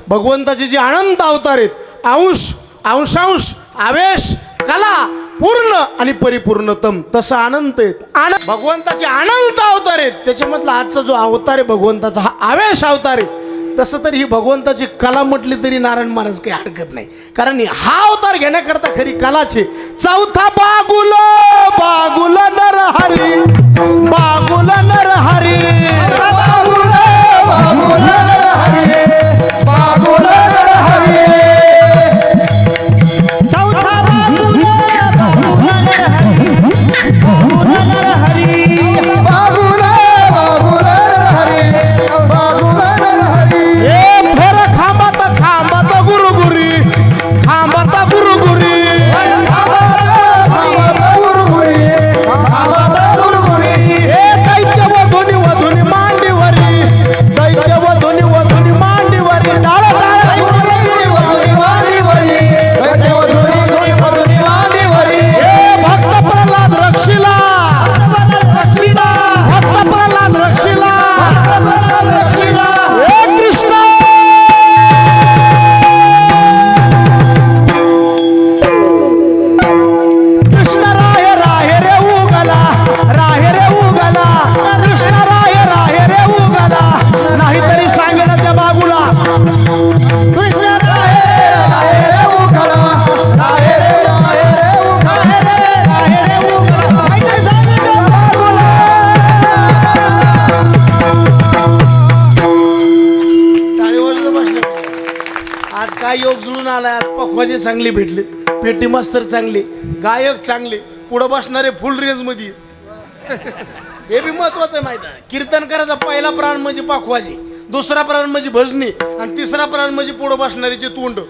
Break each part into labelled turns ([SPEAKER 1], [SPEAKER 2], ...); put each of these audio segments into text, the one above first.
[SPEAKER 1] भगवंताचे जे अनंत अवतार आहेत, अंश अंशांश आवेश कला पूर्ण आणि परिपूर्णतम, तसं अनंत आहेत. भगवंताचे अनंत अवतार आहेत, त्याच्यामधला आजचा जो अवतार आहे भगवंताचा हा आवेश अवतार आहे. तसं तरी ही भगवंताची कला म्हटली तरी नारायण महाराज काही हरकत नाही, कारण हा अवतार घेण्याकरता खरी कलाचे. चौथा बागुल बागुल नरहरी बागुल नरहरी बागुल बागुल नरहरी बागुल नरहरी. चौथा बागुल बागुल नरहरी बागुल नरहरी बागुल बागुल नरहरी बागुल नरहरी. ए फेर खांबात खांबात गुरुगुरी खांबात गुरुगुरी खांबात गुरुगुरी खांबात गुरुगुरी. ए दैत्य वधुनी वधुनी मांडीवरी दैत्य वधुनी वधुनी मांडीवरी टाळ टाळ वधुनी मांडीवरी दैत्य वधुनी वधुनी मांडीवरी. ए भक्त प्रल्हाद रक्षिला भक्त प्रल्हाद रक्षिला ए कृष्ण. कृष्ण राय राहे रे उगला राहे रे उगला कृष्ण राय राहे रे उगला. नाहीतरी सांगेल त्या बागुला कृष्ण राहे रे उगला राहे रे उगला राहे रे उगला. नाहीतरी सांगेल त्या बागुला. टाळी वाजवत बसले. आज काय योग जुळून आलाय. आज पखवाजे चांगली भेटले, पेटी मास्तर चांगले, गायक चांगले, पुढं बसणारे फुल रेंज मध्ये. हे बी महत्वाचं आहे माहिती आहे. कीर्तनकाराचा पहिला प्राण म्हणजे पखवाजे, दुसरा प्राण म्हणजे भजनी आणि तिसरा प्राण म्हणजे पुढं बसणाऱ्याचे तोंड.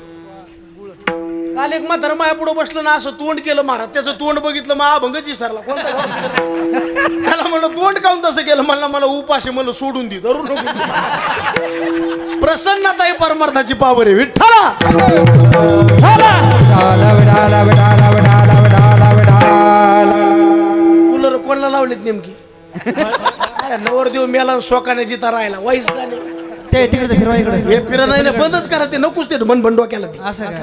[SPEAKER 1] काल एक म्हातारा माया पुढं बसलं ना, असं तोंड केलं महाराज, त्याचं तोंड बघितलं मग अभंगच विसरला. कोणता त्याला म्हणलं तोंड काऊन तसं केलं, मला उपाशी म्हणलं सोडून दे धरू नको. प्रसन्नता परमार्थाची पावर आहे विठ्ठला. कूलर कोणाला लावलेत नेमकी? नवरदेव मेला शोकाने जिता राहिला वाईस गाणे हे फिरा नाही ना, बंदच करा ते, नकोच ते बंद बंद डोक्याला ते.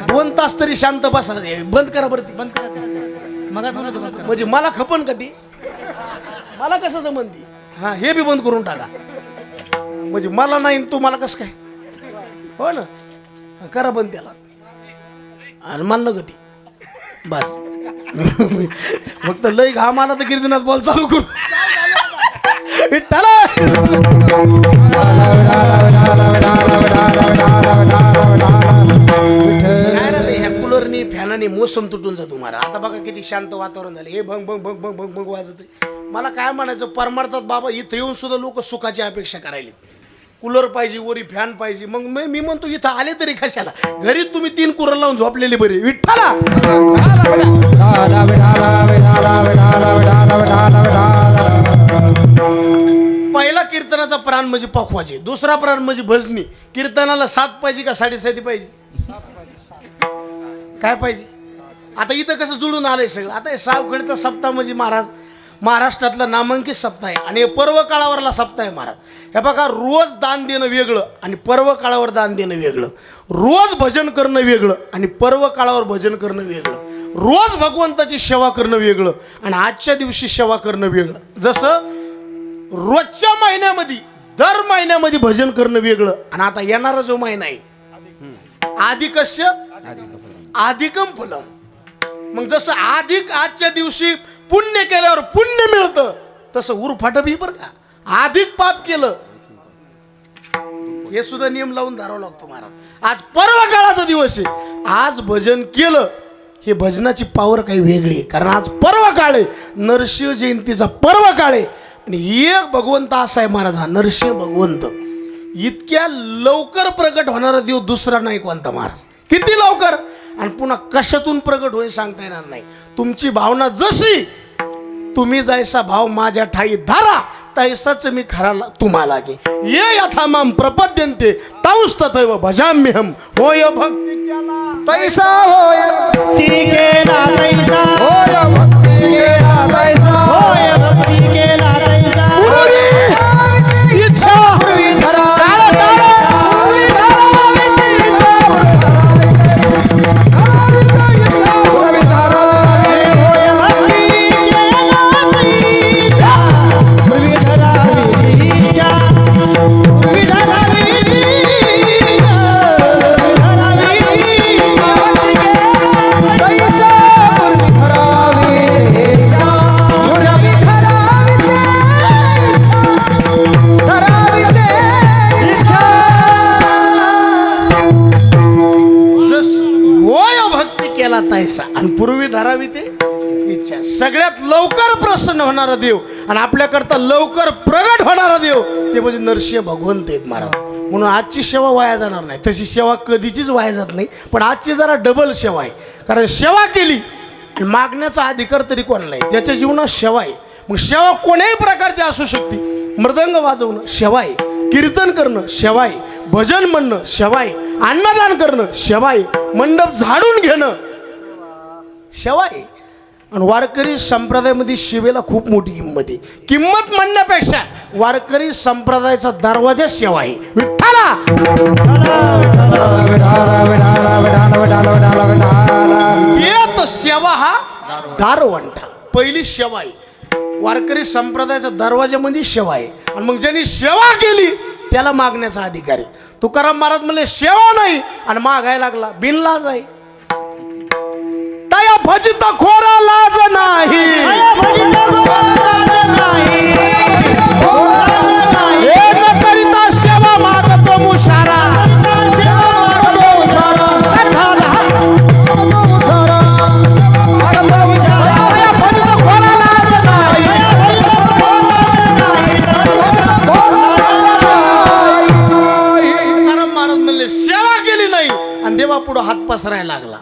[SPEAKER 1] 2 तास तरी शांत बसा, बंद करा बरं ती. म्हणजे मला खपन का ती, मला कसं जमन ती. हा हे बी बंद करून टाका, म्हणजे मला नाही तू मला कसं काय. हो ना, करा बंद त्याला आणि मला गती बस. फक्त लय घाम आला तर कीर्तनात बॉल चालू करू विठ्ठला. काय ना ते ह्या कूलरनी फॅनाने मोसम तुटून जातो मला. आता बघा किती शांत वातावरण झाले, हे भंग भंग भंग भंग भंग भंग वाजत. मला काय म्हणायचं, परमार्थात बाबा इथं येऊन सुद्धा लोक सुखाची अपेक्षा करायला. कूलर पाहिजे, वरी फॅन पाहिजे. मग मी म्हणतो इथं आले तरी कशाला, घरी तुम्ही 3 कूलर लावून झोपलेले बरे विठ्ठला. पहिला कीर्तनाचा प्राण म्हणजे पखवाजे, दुसरा प्राण म्हणजे भजनी. कीर्तनाला 7 पाहिजे का 7.5 पाहिजे, काय पाहिजे. आता इथं कसं जुळून आलंय सगळं. आता हे सावखेडचा सप्ताह म्हणजे महाराष्ट्रातला नामांकित सप्ताह आहे आणि हे पर्व काळावरला सप्ताह आहे महाराज. हे बघा, रोज दान देणं वेगळं आणि पर्व काळावर दान देणं वेगळं. रोज भजन करणं वेगळं आणि पर्व काळावर भजन करणं वेगळं. रोज भगवंताची सेवा करणं वेगळं आणि आजच्या दिवशी सेवा करणं वेगळं. जसं रोजच्या महिन्यामध्ये दर महिन्यामध्ये भजन करणं वेगळं आणि आता येणारा जो महिना आहे अधिकस्य अधिकम फलम. मग जसं अधिक आजच्या दिवशी पुण्य केल्यावर पुण्य मिळतं, तसं उरफाट बी बरं का. अधिक पाप केलं हे सुद्धा नियम लावून धरावं लागतो महाराज. आज पर्व काळाचा दिवस आहे, आज भजन केलं हे भजनाची पावर काही वेगळी आहे. कारण आज पर्व काळ आहे, नरसिंह जयंतीचा पर्व काळ आहे आणि एक भगवंत असा आहे महाराज, हा नरसिंह भगवंत. इतक्या लवकर प्रगट होणारा देव दुसरा नाही कोणता महाराज. किती लवकर आणि पुन्हा कशातून प्रगट होईल सांगता येणार नाही. तुमची भावना जशी, तुम्ही जैसा भाव माझ्या ठाई धारा तैसाच मी खरा तुम्हाला की ये यथा माम प्रपद्यन्ते तौस तथैव भजाम्यहम. होय भक्ती केला तैसा होय भक्ती केला तैसा होय भक्ती केला तैसा होय भक्ती केला तैसा. इच्छा केला तैसा आणि पूर्वी धरावी ते इच्छा. सगळ्यात लवकर प्रसन्न होणारा देव आणि आपल्याकरता लवकर प्रगट होणारा देव ते म्हणजे नरसिंह भगवंत आहेत महाराज. म्हणून आजची सेवा वाया जाणार नाही. तशी सेवा कधीचीच वाया जात नाही, पण आजची जरा डबल सेवा आहे. कारण सेवा केली आणि मागण्याचा अधिकार तरी कोणाला आहे? ज्याच्या जीवनात सेवा आहे. मग सेवा कोण्याही प्रकारची असू शकते. मृदंग वाजवणं सेवा आहे, कीर्तन करणं सेवा आहे, भजन म्हणणं सेवा आहे, अन्नदान करणं सेवा आहे, मंडप झाडून घेणं सेवा आहे. आणि वारकरी संप्रदायामध्ये सेवेला खूप मोठी किंमत आहे. किंमत म्हणण्यापेक्षा वारकरी संप्रदायाचा दरवाजा सेवा आहे. विठ्ठला येत सेवा हा दारवंटा पहिली सेवा आहे. वारकरी संप्रदायाचा दरवाजा म्हणजे सेवा आहे. आणि मग ज्यांनी सेवा केली त्याला मागण्याचा अधिकार आहे. तुकाराम महाराज म्हणले सेवा नाही आणि मागायला लागला बिनलाज आहे. तया भजित खोरा लाज नाही, हे न करिता सेवा मागतो मुशारा. तया भजित खोरा लाज नाही. तुकाराम महाराज म्हणले सेवा केली नाही आणि देवा पुढे हात पसरायला लागला.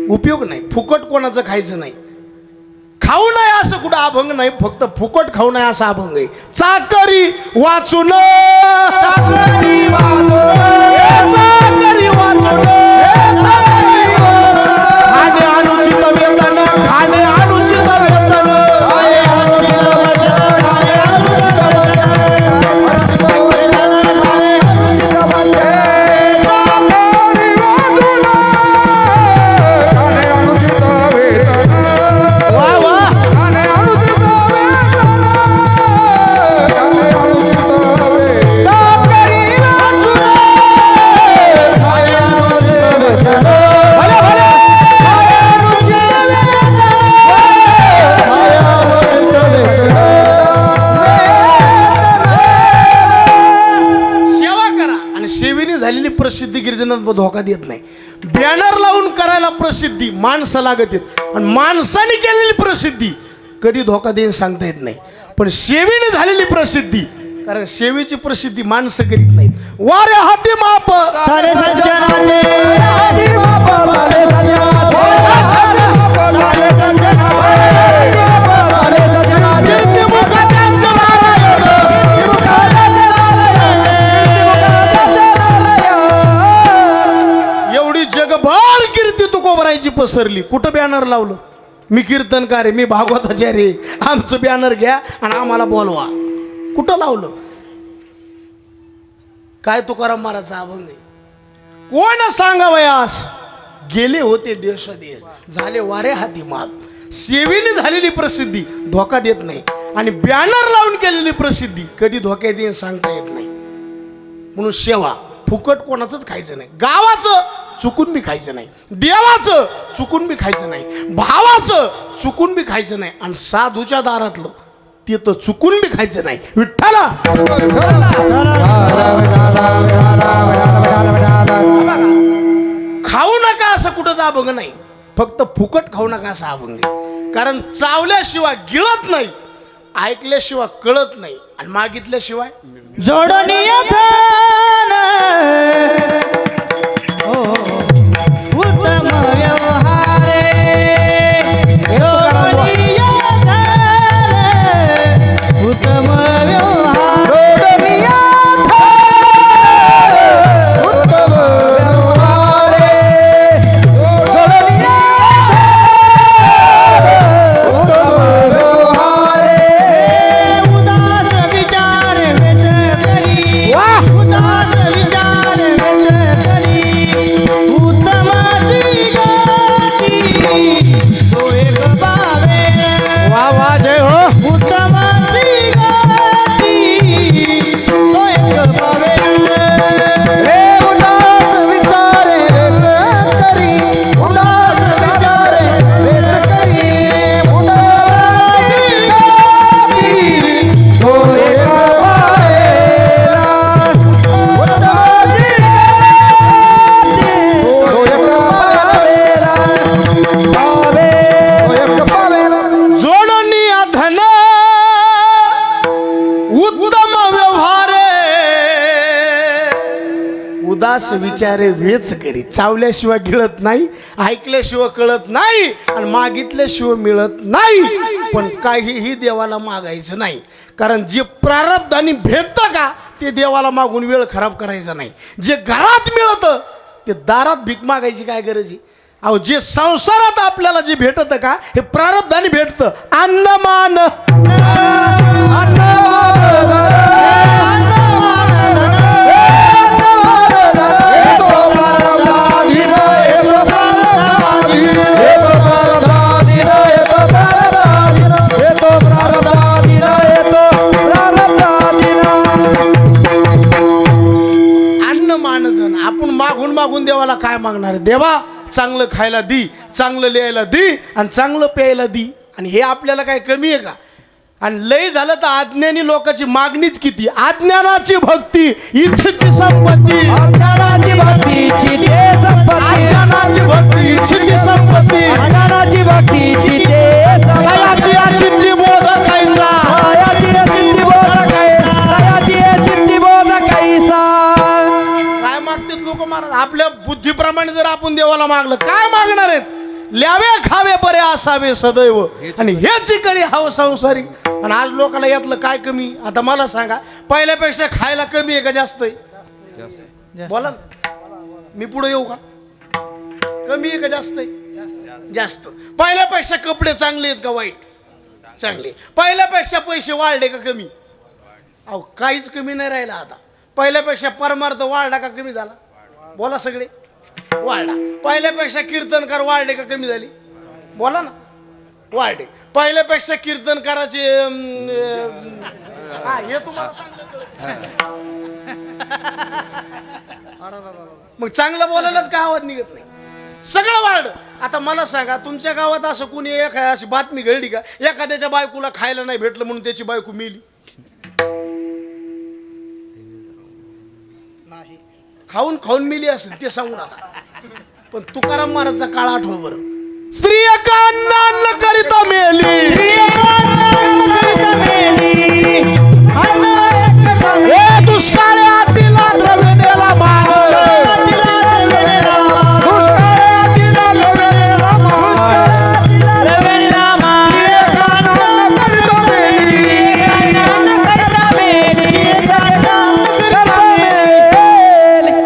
[SPEAKER 1] उपयोग नाही. फुकट कोणाचं खायचं नाही. खाऊ नये असं कुठं अभंग नाही, फक्त फुकट खाऊ नये असा अभंग आहे. चाकरी वाचून चाकरी वाचून खाणे अनुचित वेतन, खाणे अनुचित वेतन. प्रसिद्धी गिरिजनात धोका देत नाही. बॅनर लावून करायला प्रसिद्धी माणसं लागत आहेत आणि माणसाने केलेली प्रसिद्धी कधी धोका देऊन सांगता येत नाही. पण सेवेने झालेली प्रसिद्धी, कारण सेवेची प्रसिद्धी माणसं करीत नाहीत. वारे हाती माप सारे सज्जनाचे, हाती माप सारे सज्जनाचे, जगभर कीर्ती तुकोबरायची पसरली. कुठं बॅनर लावलं? मी कीर्तनकार आहे, मी भागवताचार्य आहे, आमचं बॅनर घ्या आणि आम्हाला बोलवा. कुठं लावलं? काय तुकाराम महाराजचा अभंग आहे. कोण सांगावयास गेले होते देश देश, झाले वारे हाती माप. सेवेने झालेली प्रसिद्धी धोका देत नाही आणि बॅनर लावून केलेली प्रसिद्धी कधी धोक्यात येऊन सांगता येत नाही. म्हणून सेवा फुकट कोणाचंच खायचं नाही. गावाचं चुकून बी खायचं नाही, देवाचं चुकून बी खायचं नाही, भावाचं चुकून बी खायचं नाही, आणि साधूच्या दारातलं ते तर चुकून बी खायचं नाही. विठ्ठला खाऊ नका असं कुठंच अभंग नाही, फक्त फुकट खाऊ नका असं अभंग आहे. कारण चावल्याशिवाय गिळत नाही, ऐकल्याशिवाय कळत नाही, आणि मागितल्याशिवाय
[SPEAKER 2] जोडणी उत्तम व्यवहारे, उत्तम उदास विचार
[SPEAKER 1] माणूस विचारे वेच करी, चावल्याशिवाय गिळत नाही, ऐकल्याशिवाय कळत नाही आणि मागितल्याशिवाय मिळत नाही. पण काहीही देवाला मागायचं नाही, कारण जे प्रारब्धाने भेटतं का ते देवाला मागून वेळ खराब करायचा नाही. जे घरात मिळतं ते दारात भीक मागायची काय गरज आहे. अहो जे संसारात आपल्याला जे भेटतं का हे प्रारब्धाने भेटतं. अन्नमान मागून मागून देवाला काय मागणार. देवा चांगलं खायला दी, चांगलं लिहायला दी आणि चांगलं प्यायला दी. आणि हे आपल्याला काय कमी आहे का. आणि लय झालं तर अज्ञानी लोकांची मागणीच किती. अज्ञानाची भक्ती इच्छिती संपत्ती,
[SPEAKER 2] अज्ञानाची भक्ती चिते संपत्ती,
[SPEAKER 1] अज्ञानाची भक्ती इच्छिती संपत्ती,
[SPEAKER 2] अज्ञानाची भक्ती चिते
[SPEAKER 1] दयाची अचिंती बोध कायचा,
[SPEAKER 2] चित्ती बोध कैसा.
[SPEAKER 1] काय मागतात लोक महाराज. आपल्या बुद्धीप्रमाणे जर आपण देवाला मागलं काय मागणार आहेत. ल्यावे खावे बरे असावे सदैव आणि हेच करी हवं संसारी. आणि आज लोकांना यातलं काय कमी. आता मला सांगा पहिल्यापेक्षा खायला कमी आहे का जास्त आहे. बोला ना, मी पुढे येऊ का. कमी आहे का जास्त आहे. जास्त. पहिल्यापेक्षा कपडे चांगले आहेत का वाईट. चांगले. पहिल्यापेक्षा पैसे वाढले का कमी. अहो काहीच कमी नाही राहिला. आता पहिल्यापेक्षा परमार्थ वाढला का कमी झाला. बोला सगळे. वाढला. पहिल्यापेक्षा कीर्तनकार वाढले का कमी झाली. बोला ना. वाढले. पहिल्यापेक्षा कीर्तनकाराचे हे तुम्हाला मग चांगलं बोलायलाच का आवाज निघत नाही. सगळं वाढलं. आता मला सांगा तुमच्या गावात असं कुणी अशी बातमी घडली का एखाद्याच्या बायकोला खायला नाही भेटलं म्हणून त्याची बायको मेली. खाऊन खाऊन मिली असेल ते सांगू नका. पण तुकाराम महाराजचा काळ आठव बरं. स्त्री एका अन्न करिता मेली, दुष्काळी आटीला द्रविणेला मान,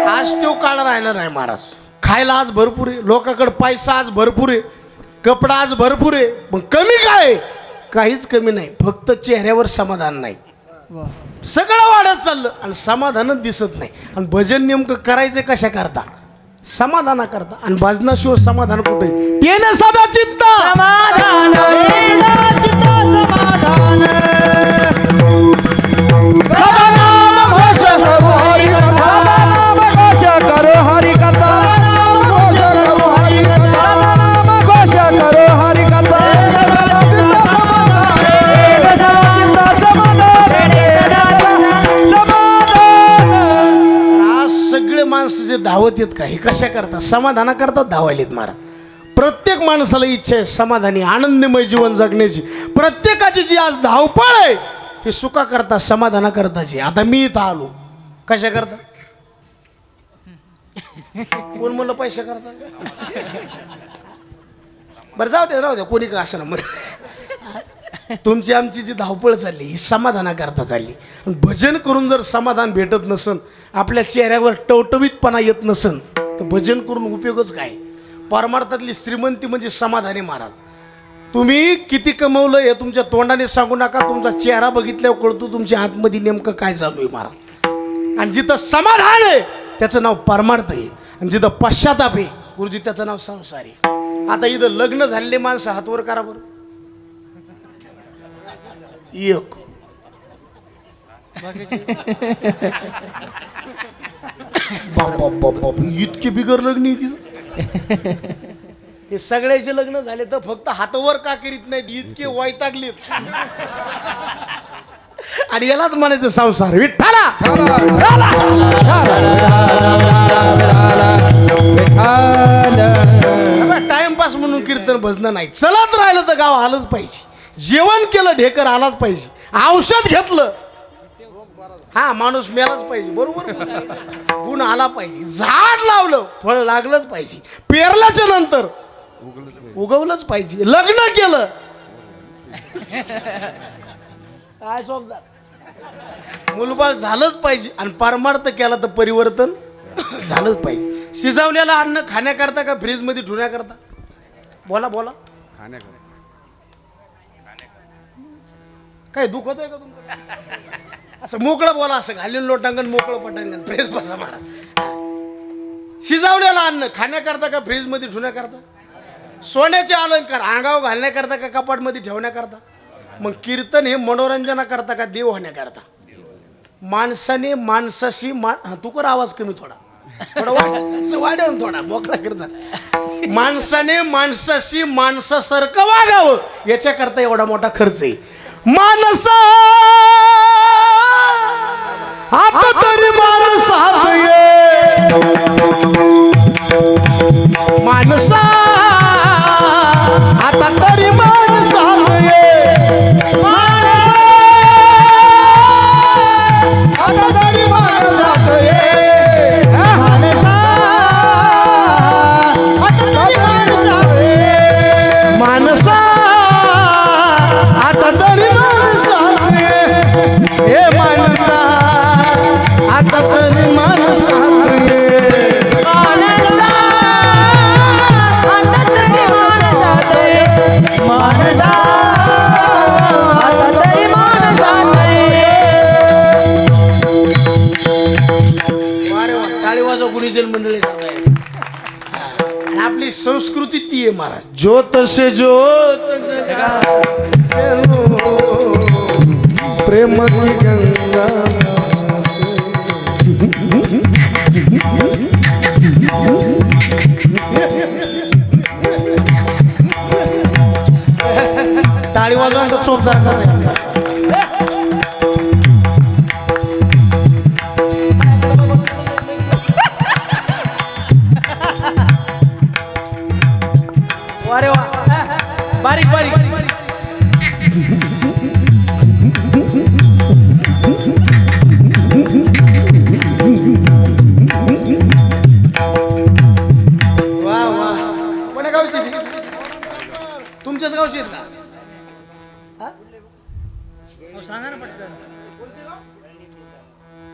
[SPEAKER 1] आज तो काळ राहिला नाही महाराज. खायला आज भरपूर आहे, लोकांकडे पैसा आज भरपूर आहे, कपडा आज भरपूर आहे, पण कमी काय. काहीच कमी नाही, फक्त चेहऱ्यावर समाधान नाही. सगळं वाढत चाललं आणि समाधानच दिसत नाही. आणि भजन नेमकं करायचं कशा करता. समाधाना करता. आणि भजनाशिवाय समाधान कुठे. तेने सदा चित्त
[SPEAKER 2] समाधान
[SPEAKER 1] सदा नाम घोष
[SPEAKER 2] करो हरि कथा, करो हरि कथा.
[SPEAKER 1] आज सगळे माणसं जे धावत येत का हे कशा करतात. समाधाना करतात धावायलेत मारा. प्रत्येक माणसाला इच्छा आहे समाधानी आनंदमय जीवन जगण्याची. प्रत्येकाची जी आज धावपळ आहे हे सुखा करता समाधाना करताची. आता मी इथं आलो कशा करता. कोण म्हणलं पैसे करता. बरं जाऊ दे राहू द्या कोणी का असं ना. तुमची आमची जी धावपळ चालली ही समाधाना करता चालली. भजन करून जर समाधान भेटत नसन, आपल्या चेहऱ्यावर टवटवीतपणा येत नसन तर भजन करून उपयोगच काय. परमार्थातली श्रीमंती म्हणजे समाधानी महाराज. तुम्ही किती कमवलं हे तुमच्या तोंडाने सांगू नका. तुमचा चेहरा बघितल्यावर कळतो तुमच्या आतमध्ये नेमकं काय चालू आहे महाराज. आणि जिथं समाधान आहे त्याचं नाव परमार्थ आहे. आणि जिथं पश्चाताप आहे गुरुजी त्याचं नाव संसार आहे. आता इथं लग्न झालेले माणसं हातवर करा बरं. एक बाप इतके बिगर लग्न तिथं. हे सगळ्याचे लग्न झाले तर फक्त हातवर का करीत नाहीत इतके वैतागलेत. आणि यालाच म्हणायचं संसार. विठ्ठला टाइमपास म्हणून कीर्तन भजन नाही. चलत राहिलं तर गाव आलंच पाहिजे. जेवण केलं ढेकर आलाच पाहिजे. औषध घेतलं हा माणूस मेलाच पाहिजे बरोबर गुण आला पाहिजे झाड लावलं फळ लागलंच पाहिजे पेरल्याच्या नंतर उगवलंच पाहिजे लग्न केलं काय शोभदार मुलबाळ झालंच पाहिजे आणि परमार्थ केला तर परिवर्तन झालंच पाहिजे शिजवलेलं अन्न खाण्याकरता का फ्रीज मध्ये ठेवण्याकरता बोला बोला काय दुःख होतंय का तुमचं असं मोकळं बोला असं घालीन लोटांगण मोकळं पटांगण फ्रेश बसा मारा शिजवलेलं अन्न खाण्याकरता का फ्रीज मध्ये ठेवण्याकरता सोन्याचे अलंकार अंगावर घालण्याकरता का कपाटमध्ये ठेवण्याकरता मग कीर्तन हे मनोरंजनाकरता का देव होण्याकरता माणसाने माणसाशी तू कर आवाज कमी थोडा वाढवून थोडा मोकळा करतात माणसाने माणसाशी माणसासारखं वागावं याच्याकरता एवढा मोठा खर्च आहे माणसा आता तरी माणसात ये माणसा आता तरी माणसात ये
[SPEAKER 2] आता तरी माणसात ये माणसा आता तरी माणसात ये
[SPEAKER 1] माणसा आता तरी माणसात ये हे माणसा आता तरी माणसात ये गुरुजन मंडळी आणि आपली संस्कृती ती आहे महाराज ज्योत से ज्योत जगा प्रेम की गंगा टाळी वाजवायला चोप जाणार अरे वा बारीक बारीक वा वा कोण्या गावची तुमच्याच गावची आहेत का सांगा ना पटकन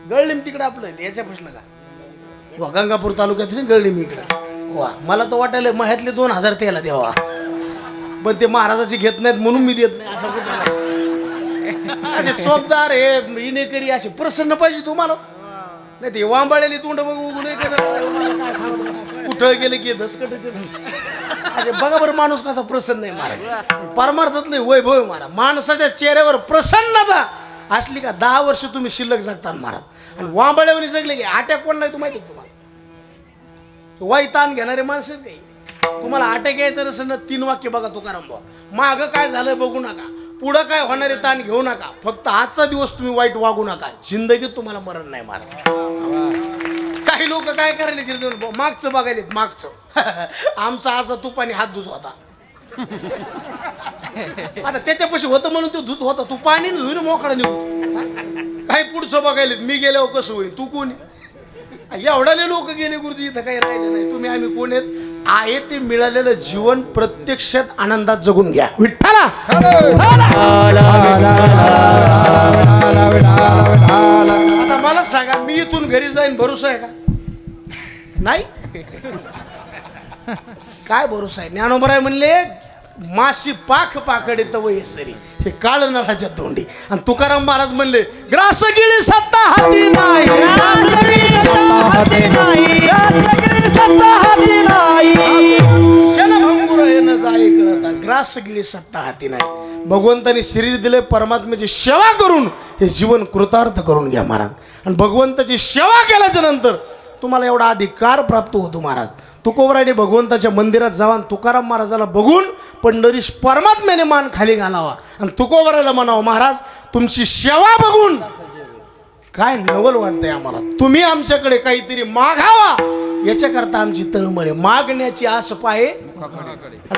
[SPEAKER 1] गळलिम तिकडे आपलं याच्या प्रश्न का वा गंगापूर तालुक्यात गळलिम इकडं वा मला तर वाटायला मह्यातले 2000 त्याला द्यावा पण ते महाराजाची घेत नाहीत म्हणून मी देत नाही असं कुठं असे चोपदार हे इनेकरी असे प्रसन्न पाहिजे तुम्हाला नाही ते वांबाळलेली तोंड बघू काय सांगतो कुठं गेलं की दसकट असे बघा बरं माणूस कसा प्रसन्न आहे महाराज परमार्थातले वैभव आहे महाराज माणसाच्या चेहऱ्यावर प्रसन्नता असली का 10 वर्ष तुम्ही शिल्लक जगतात महाराज आणि वांबाळ्यावर जगले की अटॅक कोण नाही तू माहिती तुम्हाला वाई ताण घेणारे माणसं नाही तुम्हाला अटॅक यायचं नसेल ना 3 वाक्य बघा तुकाराम भाऊ मागं काय झालं बघू नका पुढं काय होणारे ताण घेऊ नका फक्त आजचा दिवस तुम्ही वाईट वागू नका जिंदगीत तुम्हाला मरण नाही महाराज काही लोक काय करायला मागचं बघायलेत मागचं आमचा आजा तुपाने हात धुत होता आता त्याच्यापाशी होतं म्हणून तो धुत होता तू पाणी धुईन मोकळा निघतो काही पुढचं बघायलेत मी गेल्यावर कसं होईल तू कोणी एवढाले लोक गेले गुरुजी इथं काही राहिले नाही तुम्ही आम्ही कोण आहेत आहे ते मिळालेलं जीवन प्रत्यक्षात आनंदात जगून घ्या विठ्ठला आता मला सांगा मी इथून घरी जाईन भरोसा आहे का नाही काय भरोसा आहे ज्ञानोबराय म्हणले माशी पाख पाकडे तव येसरी हे काळ नळाच्या तोंडी आणि तुकाराम महाराज म्हणले ग्रास गिळी सत्ता हाती नाही क्षणभंगुर हे न जाय कळता ग्रास गिळी सत्ता हाती नाही भगवंताने शरीर दिले परमात्म्याची सेवा करून हे जीवन कृतार्थ करून घ्या महाराज आणि भगवंताची सेवा केल्याच्या नंतर तुम्हाला एवढा अधिकार प्राप्त होतो महाराज तुकोबरायने भगवंताच्या मंदिरात जावा तुकाराम महाराजाला बघून पंढरीश परमात्म्याने मान खाली घालावा आणि तुकोबरायला म्हणावं महाराज तुमची सेवा बघून काय नवल वाटतंय आम्हाला तुम्ही आमच्याकडे काहीतरी मागावा याच्याकरता आमची तळमळ आहे मागण्याची आस पाहे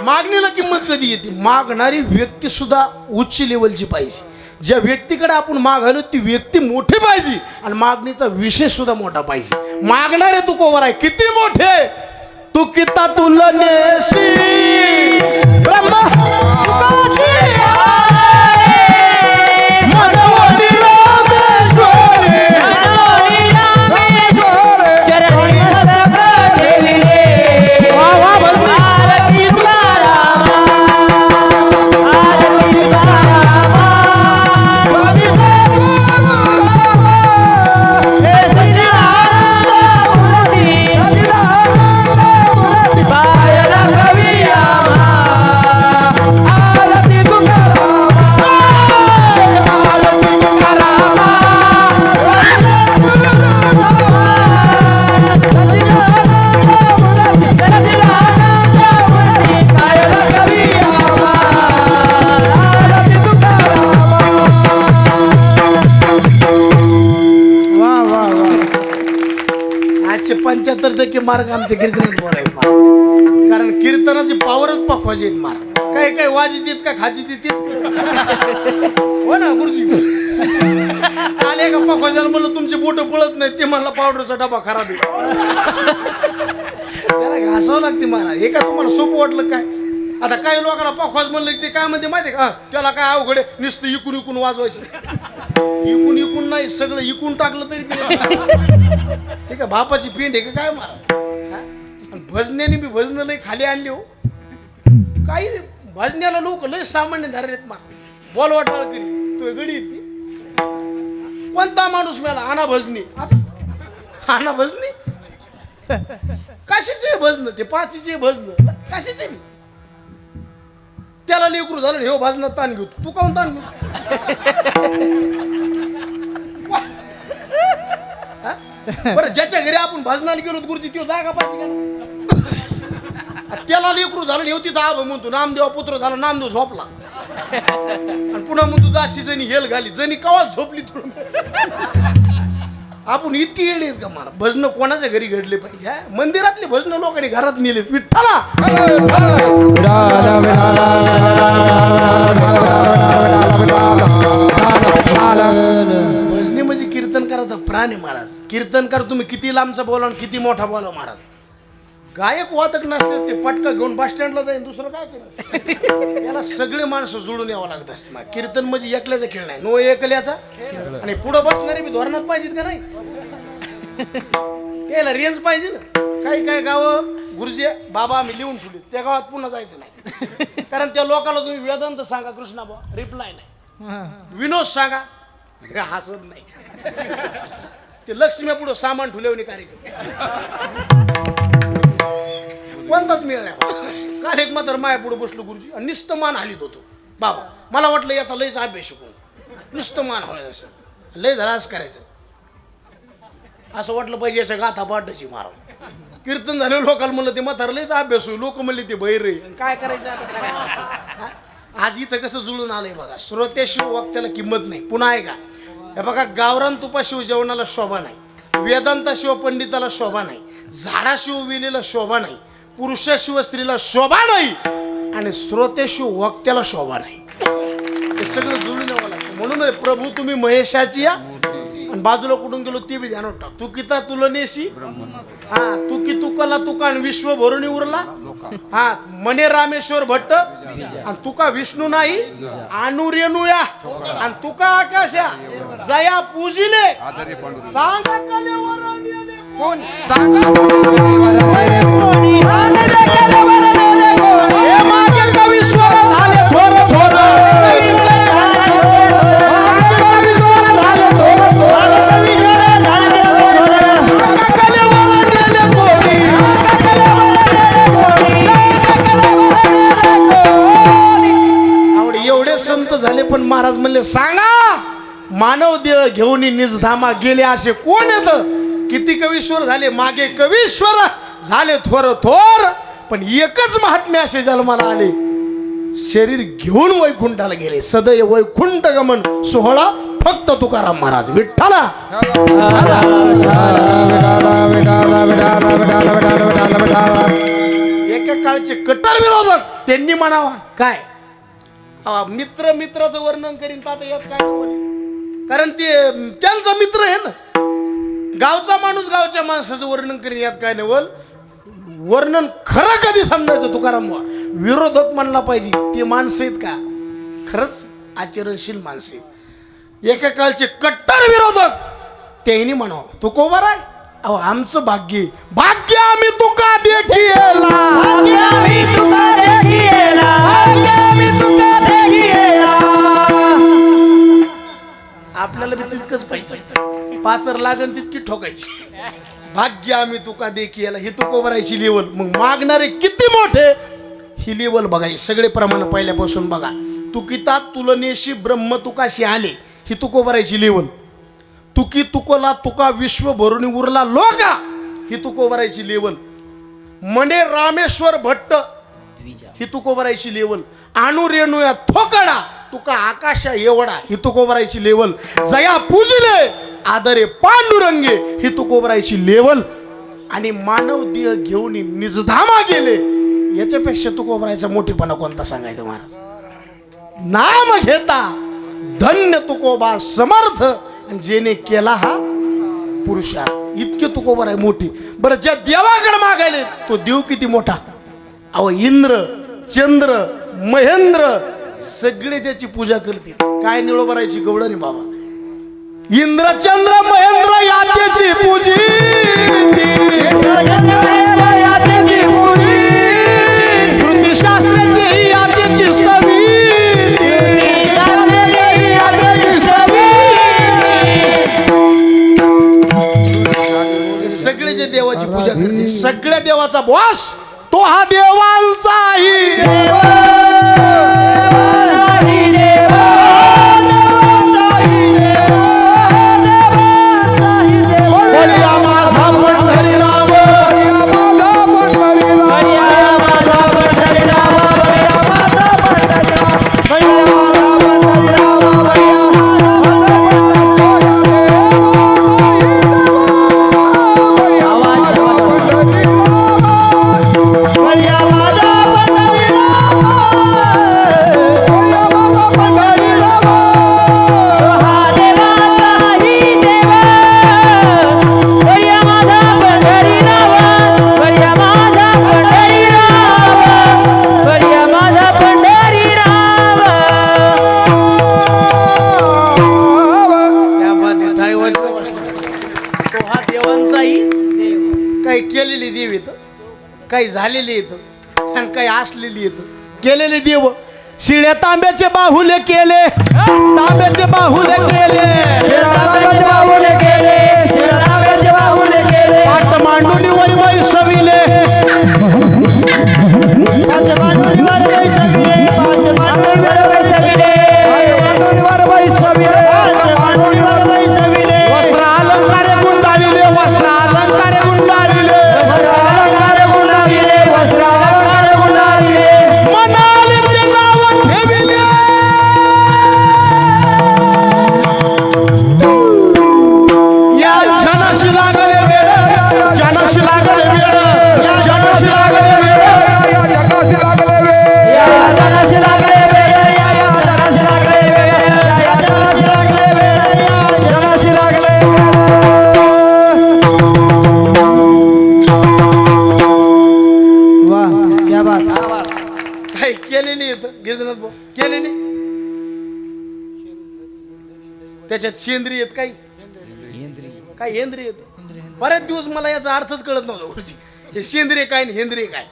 [SPEAKER 1] मागणीला किंमत कधी येते मागणारी व्यक्ती सुद्धा उच्च लेवलची पाहिजे ज्या व्यक्तीकडे आपण मागायलो ती व्यक्ती मोठी पाहिजे आणि मागणीचा विषय सुद्धा मोठा पाहिजे. मागणारे तू कोवर आहे किती मोठे, तू किता तुलनेशी ब्रह्मा मनवडी रामेश्वरी. वा वा भजनी. आजचे 75% मार्ग आमच्या कीर्तनात बोलायचे महाराज. कारण कीर्तनाची पावरच पखवायचे आहेत महाराज. काही काही वाजी देत का खाजी देत हो ना गुरुजी. काल एका पखवाजाला म्हणलं तुमची बोट पळत नाही, ते म्हणला पावडरचा डबा खराब आहे. त्याला घासावं लागते महाराज. हे काय तुम्हाला सोपं वाटलं काय? आता काही लोकांना पखवाज म्हणलं की ते काय म्हणते माहिती का, त्याला काय अवघड आहे, नुसतं इकून इकून वाजवायचं. इकून इकून नाही, सगळं इकून टाकलं तरी ठीक आहे. बापाची पिंड आहे का काय महाराज. भजण्याने बी भजन लय खाली आणली हो. काही भजण्याला लोक लय सामान्य धारलेत महाराज. बोल वाटाळ करी तो गडी येते. कोणता माणूस मिळाला आणा भजनी, आणा भजनी कशाचे भजन, ते पाचीचे भजन कशाचे बी. त्याला लेकरू झालं हे भाजनात ताण घेऊ, तू काऊन ताण घेऊ. बरं ज्याच्या घरी आपण भजनाला गेलो गुरुजी तो जागा पाहिजे का. त्याला लेकरू झालं हे तिथं आभ म्हणतो, नामदेवा पुत्र झाला, नामदेव झोपला आणि पुन्हा म्हणतो दासी जणी हेल घाली, जणी कवा झोपली थोडं. आपण इतकी येणे आहेत का मला. भजन कोणाच्या घरी घडले पाहिजे. मंदिरातले भजन लोकांनी घरात नेले. विठ्ठला भजने म्हणजे कीर्तनकाराचा प्राण आहे महाराज. कीर्तनकार तुम्ही किती लांबचा बोला आणि किती मोठा बोला महाराज. गायक वादक नसले ते पटका घेऊन बस स्टँडला जाईल, दुसरं काय केलं. याला सगळे माणसं जुळून यावं लागत असते. मला कीर्तन म्हणजे एकल्याचा खेळ नाही, नो एकल्याचा. आणि पुढं बसणारे बी धोरणात पाहिजेत का नाही. त्याला रेंज पाहिजे ना. काही काही गावं गुरुजी बाबा आम्ही लिहून ठेवले, त्या गावात पुन्हा जायचं नाही. कारण त्या लोकांना तुम्ही वेदांत सांगा कृष्णा बा, रिप्लाय नाही. विनोद सांगा, हसत नाही. ते लक्ष्मी पुढं सामान ठेवले कार्यक्रम कोणताच मिळ नाही. काल एक मात्र माया पुढे बसलो गुरुजी आणि नुसतं मान हालीत होतो. बाबा मला वाटलं याचा लयच अभ्यास शिकवून, नुसतं मान हळायचं असं लय धरास करायचं. असं वाटलं पाहिजे याच्या गाथा पाठाची महाराज. कीर्तन झाले लोकांना म्हणलं ते म्हातार लयच अभ्यास होईल, लोक म्हणले ते बैर काय करायचं आता सगळ्या. आज इथं कसं जुळून आलंय बघा. श्रोत्याशिव वक्त्याला किंमत नाही. पुन्हा आहे का हे बघा, गावरान तुपाशिव जेवणाला शोभा नाही, वेदांताशिव पंडिताला शोभा नाही, झाडाशिव विलेला शोभा नाही, पुरुषाशिव स्त्रीला शोभा नाही आणि श्रोत्याशिव वक्त्याला शोभा नाही. हे सगळं जुळून यावं लागतं. म्हणून प्रभू तुम्ही महेशाची या आणि बाजूला कुठून गेलो ते बी ध्यानात टाक. तू किता तुलनेशी हा, तू की तुकाला तुका आणि विश्व भरून उरला. हा मने रामेश्वर भट्ट आणि तुका विष्णू नाही आणू रेणूया आणि तुका आकाशा जया पूजिले सांगा कलेवर कोण हे मागे कवीश्वर झाले थोर थोर. एवढे संत झाले पण महाराज म्हणले सांगा मानव देह घेऊन निजधामा गेले असे कोण येत. किती कवीश्वर झाले मागे कवीश्वर झाले थोर थोर पण एकच महात्म्य असे जन्माला आले शरीर घेऊन वैकुंठाला गेले. सदैव वैकुंठ गमन सोहळा फक्त तुकाराम महाराज विठ्ठला. एका काळचे कट्टर विरोधक त्यांनी म्हणावा काय मित्र मित्राचं वर्णन करीन तर आता यात काय बोलेल? कारण ते त्यांचा मित्र आहे ना. गावचा माणूस गावच्या माणसाचं वर्णन करीन यात काय नाही बोल. वर्णन खरं कधी समजायचं तुकाराम विरोधक म्हणला पाहिजे ते माणसं आहेत का खरंच आचरणशील माणसे. एका काळचे कट्टर विरोधक त्यांनी म्हणावं तू कोबर आहे. अहो आमचं भाग्य भाग्य आम्ही तुका देखिएला
[SPEAKER 2] भाग्य आम्ही तुका देखिएला भाग्य आम्ही तुका देखिएला.
[SPEAKER 1] आपल्याला बी तितकंच पाहिजे. पाचर लागन तितकी ठोकायची. भाग्य आम्ही तुका देखिएला ही तू कोबरायची लेवल. मग मागणारे किती मोठे ही लेवल बघायची. सगळे प्रमाण पहिल्यापासून बघा. तुकिता तुलनेशी ब्रह्म तुकाशी आले ही तू कोबरायची लेवल. तुकी तुकोला तुका विश्व भरून उरला लोका ही तू कोबरायची लेवल. मने रामेश्वर भट्ट ही तू कोबरायची लेवल. आणू रेणूया थोकडा तुका आकाशा एवढा ही तू कोबरायची लेवल. जया पूजले आदरे पांडुरंगे ही तू कोबरायची लेवल. आणि मानव देह घेऊन निजधामा गेले याच्यापेक्षा तू कोबरायचा मोठेपणा कोणता सांगायचं महाराज. नाम घेता धन्य तुकोबा समर्थ जेने केला हा पुरुषार्थ. इतके तुकोबर आहे मोठी. बरं ज्या देवाकडे मागायले तो देव किती मोठा. अहो इंद्र चंद्र महेंद्र सगळे ज्याची पूजा करतील काय निळोबरायची गवळण आहे बाबा. इंद्र चंद्र महेंद्र याची पूजी श्रुतीशास्त्राची याची स्तवी सगळे जे देवाची पूजा करते सगळ्या देवाचा बॉस तो हा देवांचाही काही केलेली देव येतं काही झालेली येतं आणि काही असलेली येतं. केलेले देव शिळ्या तांब्याचे बाहुले केले तांब्याचे बाहुले केले पाठ मांडून वैभव सविले वस्त्र अलंकार गुंडाळिले वस्त्र अलंकार गुंडाळिले मनाले ते नाव ठेविले या जनाशी लागले वेळ जनाशी लागले वेळ जनाशी लागले वेळ काही केलेली येतं गिरजनाथ भाऊ केलेली त्याच्यात सेंद्रिय येत काही काय हेंद्रिय येत. बरेच दिवस मला याचा अर्थच कळत नव्हता गुरुजी. हे सेंद्रिय काय आणि हेंद्रिय काय.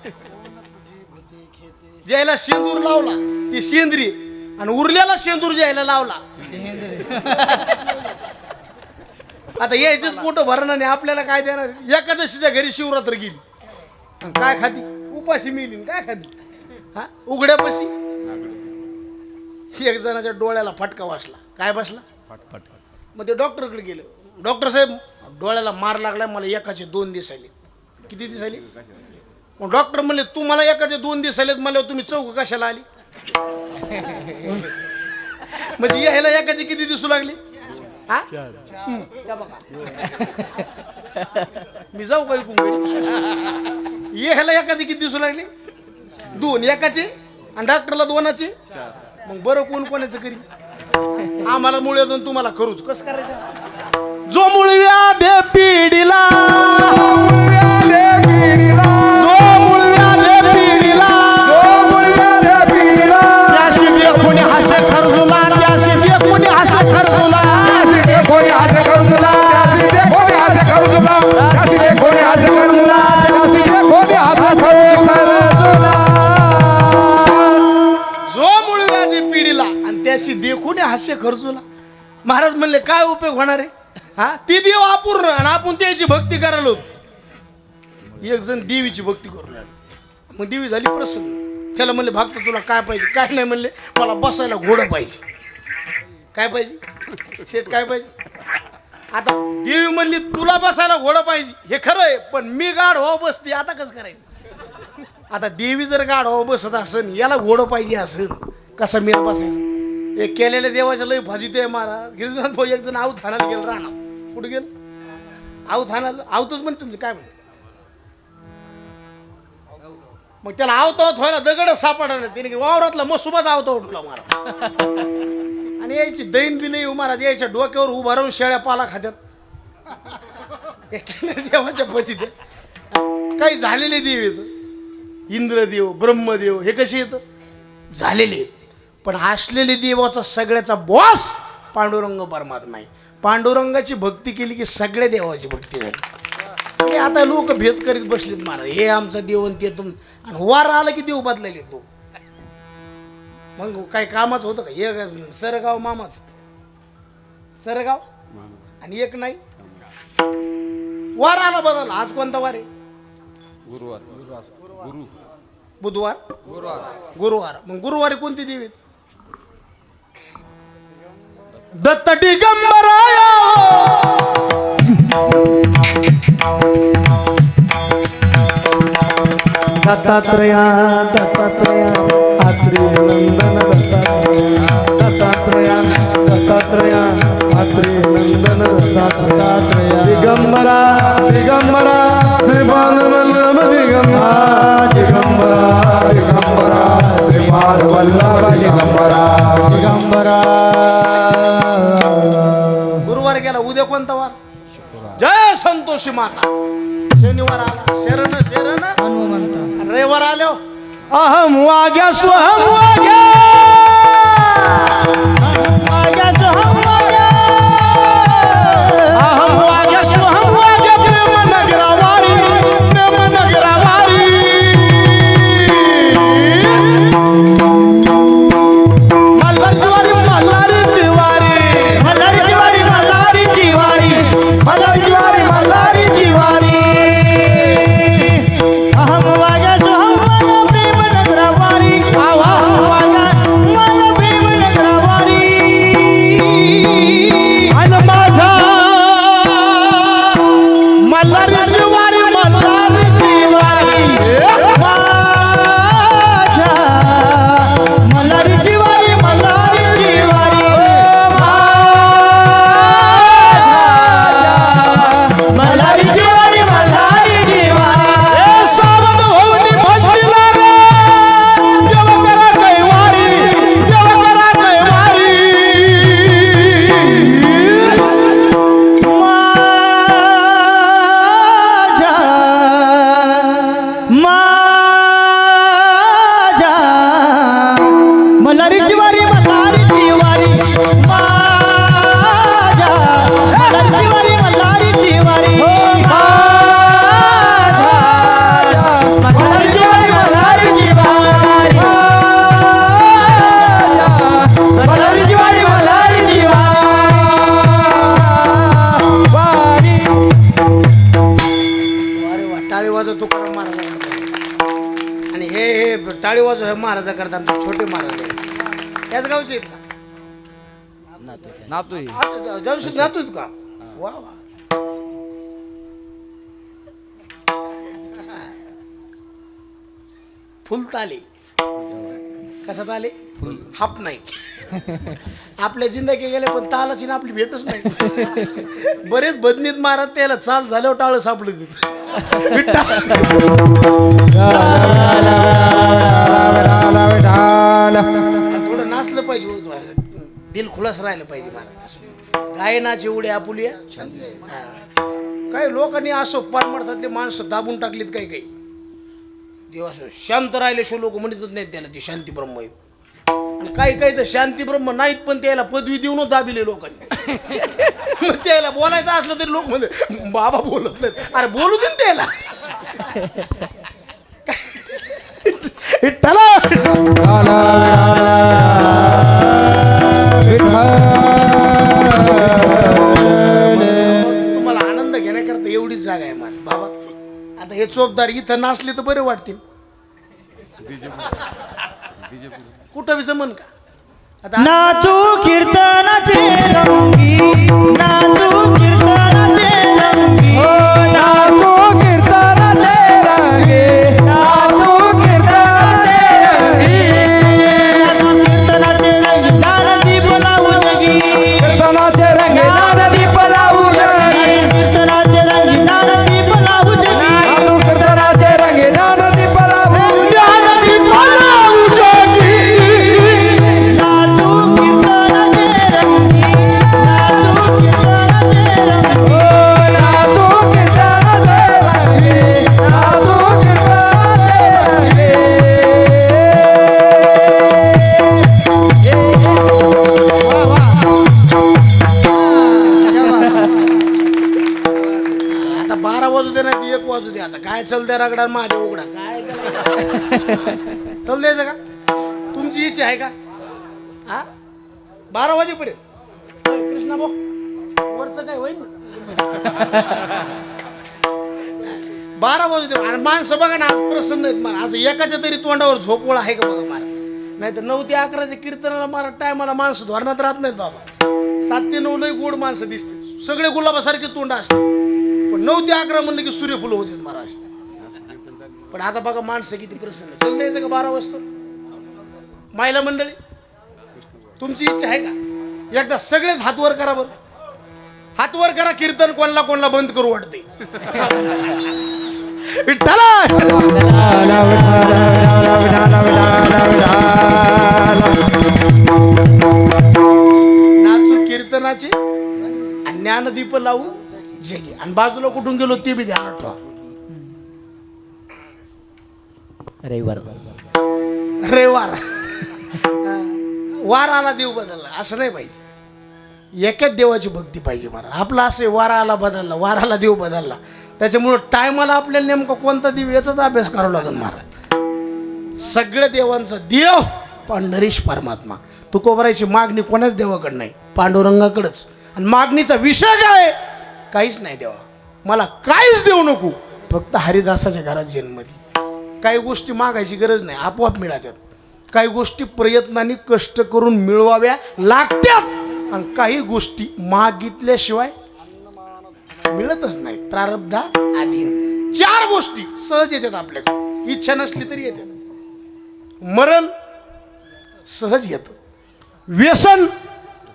[SPEAKER 1] ज्याला शेंदूर लावला ते सेंद्रिय आणि उरल्याला शेंदूर ज्याला लावला आता यायचंच पोट भरणं नाही आपल्याला काय देणार. एकादशीच्या घरी शिवरात्र गेली आणि काय खाती उपाशी मिली काय खाती हा उघड्यापाशी. एक जणाच्या डोळ्याला फटका बसला. काय बसला मग ते डॉक्टरकडे गेलं. डॉक्टर साहेब डोळ्याला मार लागलाय मला एकाचे 2 दिवस आले. किती दिवस आले. मग डॉक्टर म्हणले तू मला एकाचे 2 दिवस आलेत मला तुम्ही चौक कशाला आली. म्हणजे यायला एकाचे किती दिसू लागले हा त्या बघा मी जाऊ का इकून घरी. यायला एकाचे किती दिसू लागले 2 एकाचे आणि डॉक्टरला 2चे मग बरं कोण कोणाचं करी आम्हाला मुळे अजून तुम्हाला करूच कसं करायचं जो मुळव्या दे पिढीला जो मुळव्या दे पिढीला त्याशी दे कोणी हसे खरजुला त्याशी दे कोणी हसे खरजुला जो मुळव्या दे पिढीला आणि त्याशी दे कोणी हास्य खर्चूला महाराज म्हणले काय उपयोग होणार आहे हा ती देव अपूर्ण आणि आपण त्याची भक्ती करायला होतो एक जण देवीची भक्ती करून राहिला मग देवी झाली प्रसन्न त्याला म्हणले भक्त तुला काय पाहिजे काय नाही म्हणले मला बसायला घोडं पाहिजे काय पाहिजे शेठ काय पाहिजे आता देवी म्हणली तुला बसायला घोडं पाहिजे हे खरं आहे पण मी गाढ हो बसते आता कसं करायचं आता देवी जर गाढ हो बसत असन याला घोडं पाहिजे असन कसा मेळ बसायचं हे केलेल्या देवाच्या लय फाजीत आहे महाराज गिरिजनाथ भाऊ एक जण आऊत हाणायला गेलं राहणार कुठे गेलं आऊत हाणायला आवतच म्हणते तुमचे काय म्हणते मग त्याला आवतावत व्हायला दगडच सापडा नाही त्याने वावरातला मसुबाच आवता उठला महाराज आणि यायची दैन बी नाही महाराज यायच्या डोक्यावर उभा राहून शेळ्या पाला खात्यात देवाच्या फसी ते काही झालेले देव येत इंद्रदेव ब्रह्मदेव हे कसे येतं झालेले आहेत पण असलेले देवाचा सगळ्याचा बॉस पांडुरंग परमात्मा आहे पांडुरंगाची भक्ती केली की सगळ्या देवाची भक्ती झाली हे आता लोक भेद करीत बसलेत महाराज हे आमचा देव आणि ते तुम आणि वार आला की देव बदलायले तो मग काय कामाचं होतं का हे सरगाव मामाच सरगाव आणि एक नाही वार आला बदल आज कोणता वार आहे बुधवार गुरुवार मग गुरुवारी कोणती देवी दत्त दिगंबराया दत्तात्रया दत्तात्रया आत्रेय नंदन दत्तात्रया दत्तात्रया आत्रेय नंदन दत्तात्रया दिगंबरा दिगंबरा श्रीपाद वल्लभ दिगंबरा दिगंबरा दिगंबरा श्रीपाद वल्लभ दिगंबरा दिगंबरा गुरुवार गेला उद्या कोणता वार जय संतोषी माता शनिवार आला शरण शरण आणि रविवार आलो अहम वाग्या स्वहम वाग्या अहम वाग्या स्वहम वाग्या प्रेम नगरावारी प्रेम नगरावारी मल्हार ज्वारी मल्हारी जिवारी
[SPEAKER 2] मल्हारी जिवारी मल्हारी जिवारी मल्हारी जिवारी मल्हारी जिवारी अहम वाजा सोहम वाजा प्रेम नगरावारी अहम वाजा वाजा प्रेम नगरावारी
[SPEAKER 1] आणि माझा मल्हारी जिवारी मल्हारी जिवारी
[SPEAKER 2] माझा मल्हारी जिवारी मल्हारी जिवारी मल्हारी जिवारी मल्हारी जिवारी
[SPEAKER 1] ए सावध होऊनी भजनी लागा देव करा कैवारी देव करा कैवारी
[SPEAKER 2] माझा मल्हारी जिवारी मल्हारी जिवारी माझा मल्हारी जिवारी मल्हारी जिवारी मल्हारी जिवारी मल्हारी जिवारी मल्हारी जिवारी मल्हारी जिवारी
[SPEAKER 1] अरे वा टाळी वाजव तुकाराम महाराजांकडे आणि हे टाळी वाजव हे महाराजाकडे आमचे छोटे महाराज आहे त्याच गावचे आहेत का
[SPEAKER 3] नातोय
[SPEAKER 1] असं जवळ जातोय का वा वा फुल ताले कसा ताले हाप नाही आपल्या जिंदगी गेले पण तालाची ना आपली भेटच नाही बरेच बदनीत महाराज त्याला चाल झाल्यावर टाळ सापडलं थोडं नाचलं खुलास राहिलं पाहिजे मला. गायनाची एवढी आपुली आहे. हा. काही लोकांनी असं परमार्थातले माणसं दाबून टाकलीत काही काही दिवस शांत राहिल्याशिवाय लोक म्हणतच नाहीत त्याला ते शांती ब्रह्म आहे. आणि काही काही तर शांती ब्रह्म नाहीत पण त्याला पदवी देऊनच दाबिले लोकांनी. मग त्याला बोलायचं असलं तरी लोक म्हणते बाबा बोलत नाहीत. अरे बोलू दे ना त्याला. तुम्हाला आनंद घेण्याकरता एवढीच जागा आहे मला बाबा. आता हे चोपदार इथं नाचले तर बरे वाटतील. कुठं बी जमन का आता.
[SPEAKER 2] नाचू कीर्तनाचे रंगी, नाचू कीर्तनाचे रंगी,
[SPEAKER 3] नाचू कीर्तनाचे रंगी, नाचू कीर्तनाचे रंगी,
[SPEAKER 2] नाचू कीर्तनाचे रंगी, दानदीप लावू जगी,
[SPEAKER 3] कीर्तनाचे रंगी दानदीप लावू जगी,
[SPEAKER 2] कीर्तनाचे रंगी, दानदीप लावू जगी,
[SPEAKER 3] नाचू कीर्तनाचे रंगी दानदीप लावू जगी,
[SPEAKER 2] नाचू कीर्तनाचे रंगी, नाचू कीर्तनाचे रंगी,
[SPEAKER 3] नाचू कीर्तनाचे रंगी, नाचू कीर्तनाचे रंगी.
[SPEAKER 1] आता 12 वाजू दे नाही 1 वाजू दे. आता काय चल द्या रगडा महादेव उघडा काय त्याला. चल द्यायचं का तुमची इच्छा आहे का. हा 12 वाजेपर्यंत कृष्णा भाऊ वरचं काय होईल ना. 12 वाजू दे. आणि माणसं बघा ना आज प्रसन्न आहेत मला. असं एकाच्या तरी तोंडावर झोपवळ आहे का बघा मला. नाही तर 9 ते 11च्या कीर्तनाला मला टायमाला माणसं धोरणात राहत नाहीत बाबा. 7 ते 9 लय गोड माणसं दिसते. सगळे गुलाबासारखे तोंड असते. पण 9 ते 11 म्हणलं की सूर्यफुलं होतील महाराज. पण आता बघा माणसं किती प्रसन्न. चल द्यायचं का 12 वाजता. महिला मंडळी तुमची इच्छा आहे का. एकदा सगळेच हात वर करा बरं. हात वर करा. कीर्तन कोणाला कोणाला बंद करू वाटते. विठ्ठला नाचू कीर्तनाचे आणि ज्ञानदीप लावू जगी. आणि बाजूला कुठून गेलो ते बी ध्यानात ठेवा. रविवार वार आला देव बदलला असं नाही पाहिजे. एकाच देवाची भक्ती पाहिजे मला. आपलं असं वारा आला बदलला, वाराला देव बदलला. त्याच्यामुळं टायमाला आपल्याला नेमका कोणता देव याचाच अभ्यास करावा लागेल महाराज. सगळ्या देवांचा देव पंढरीश परमात्मा. तुकोबरायची मागणी कोणाच देवाकडे नाही, पांडुरंगाकडेच. आणि मागणीचा विषय काय काहीच नाही देवा. मला काहीच देऊ नको, फक्त हरिदासाच्या घरात जन्म दे. काही गोष्टी मागायची गरज नाही, आपोआप मिळतात. काही गोष्टी प्रयत्नाने कष्ट करून मिळवाव्या लागतात. आणि काही गोष्टी मागितल्याशिवाय मिळतच नाही. प्रारब्धा अधीन 4 गोष्टी सहज येतात आपल्याकडे. इच्छा नसली तरी येतात. मरण सहज येतं, व्यसन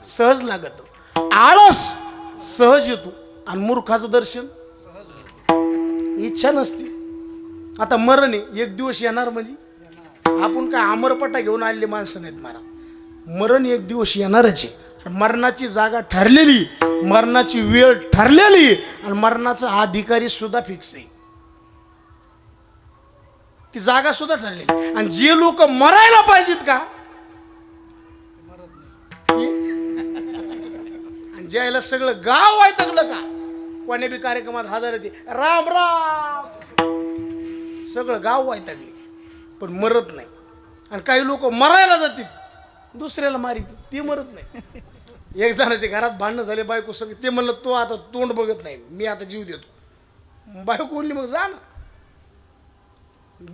[SPEAKER 1] सहज लागत, आळस सहज येतो, आणि मूर्खाचं दर्शन इच्छा नसते. आता मरण आहे, एक दिवस येणार म्हणजे आपण काय अमरपटा घेऊन आलेली माणसं नाहीत महाराज. मरण एक दिवस येणारच आहे. मरणाची जागा ठरलेली, मरणाची वेळ ठरलेली, आणि मरणाचा अधिकारी सुद्धा फिक्स आहे. ती जागा सुद्धा ठरलेली. आणि जे लोक मरायला पाहिजेत का, आणि ज्याला सगळं गाव वैतागलं का, कोण्या बी कार्यक्रमात हजर होते राम राम, सगळं गाव वैतागले पण मरत नाही. आणि काही लोक मरायला जातील, दुसऱ्याला मारित, ते मरत नाही. एक जणाच्या घरात भांडणं झाले, बायको सगळे ते म्हणलं तो आता तोंड बघत नाही, मी आता जीव देतो. बायको म्हणली मग जा ना.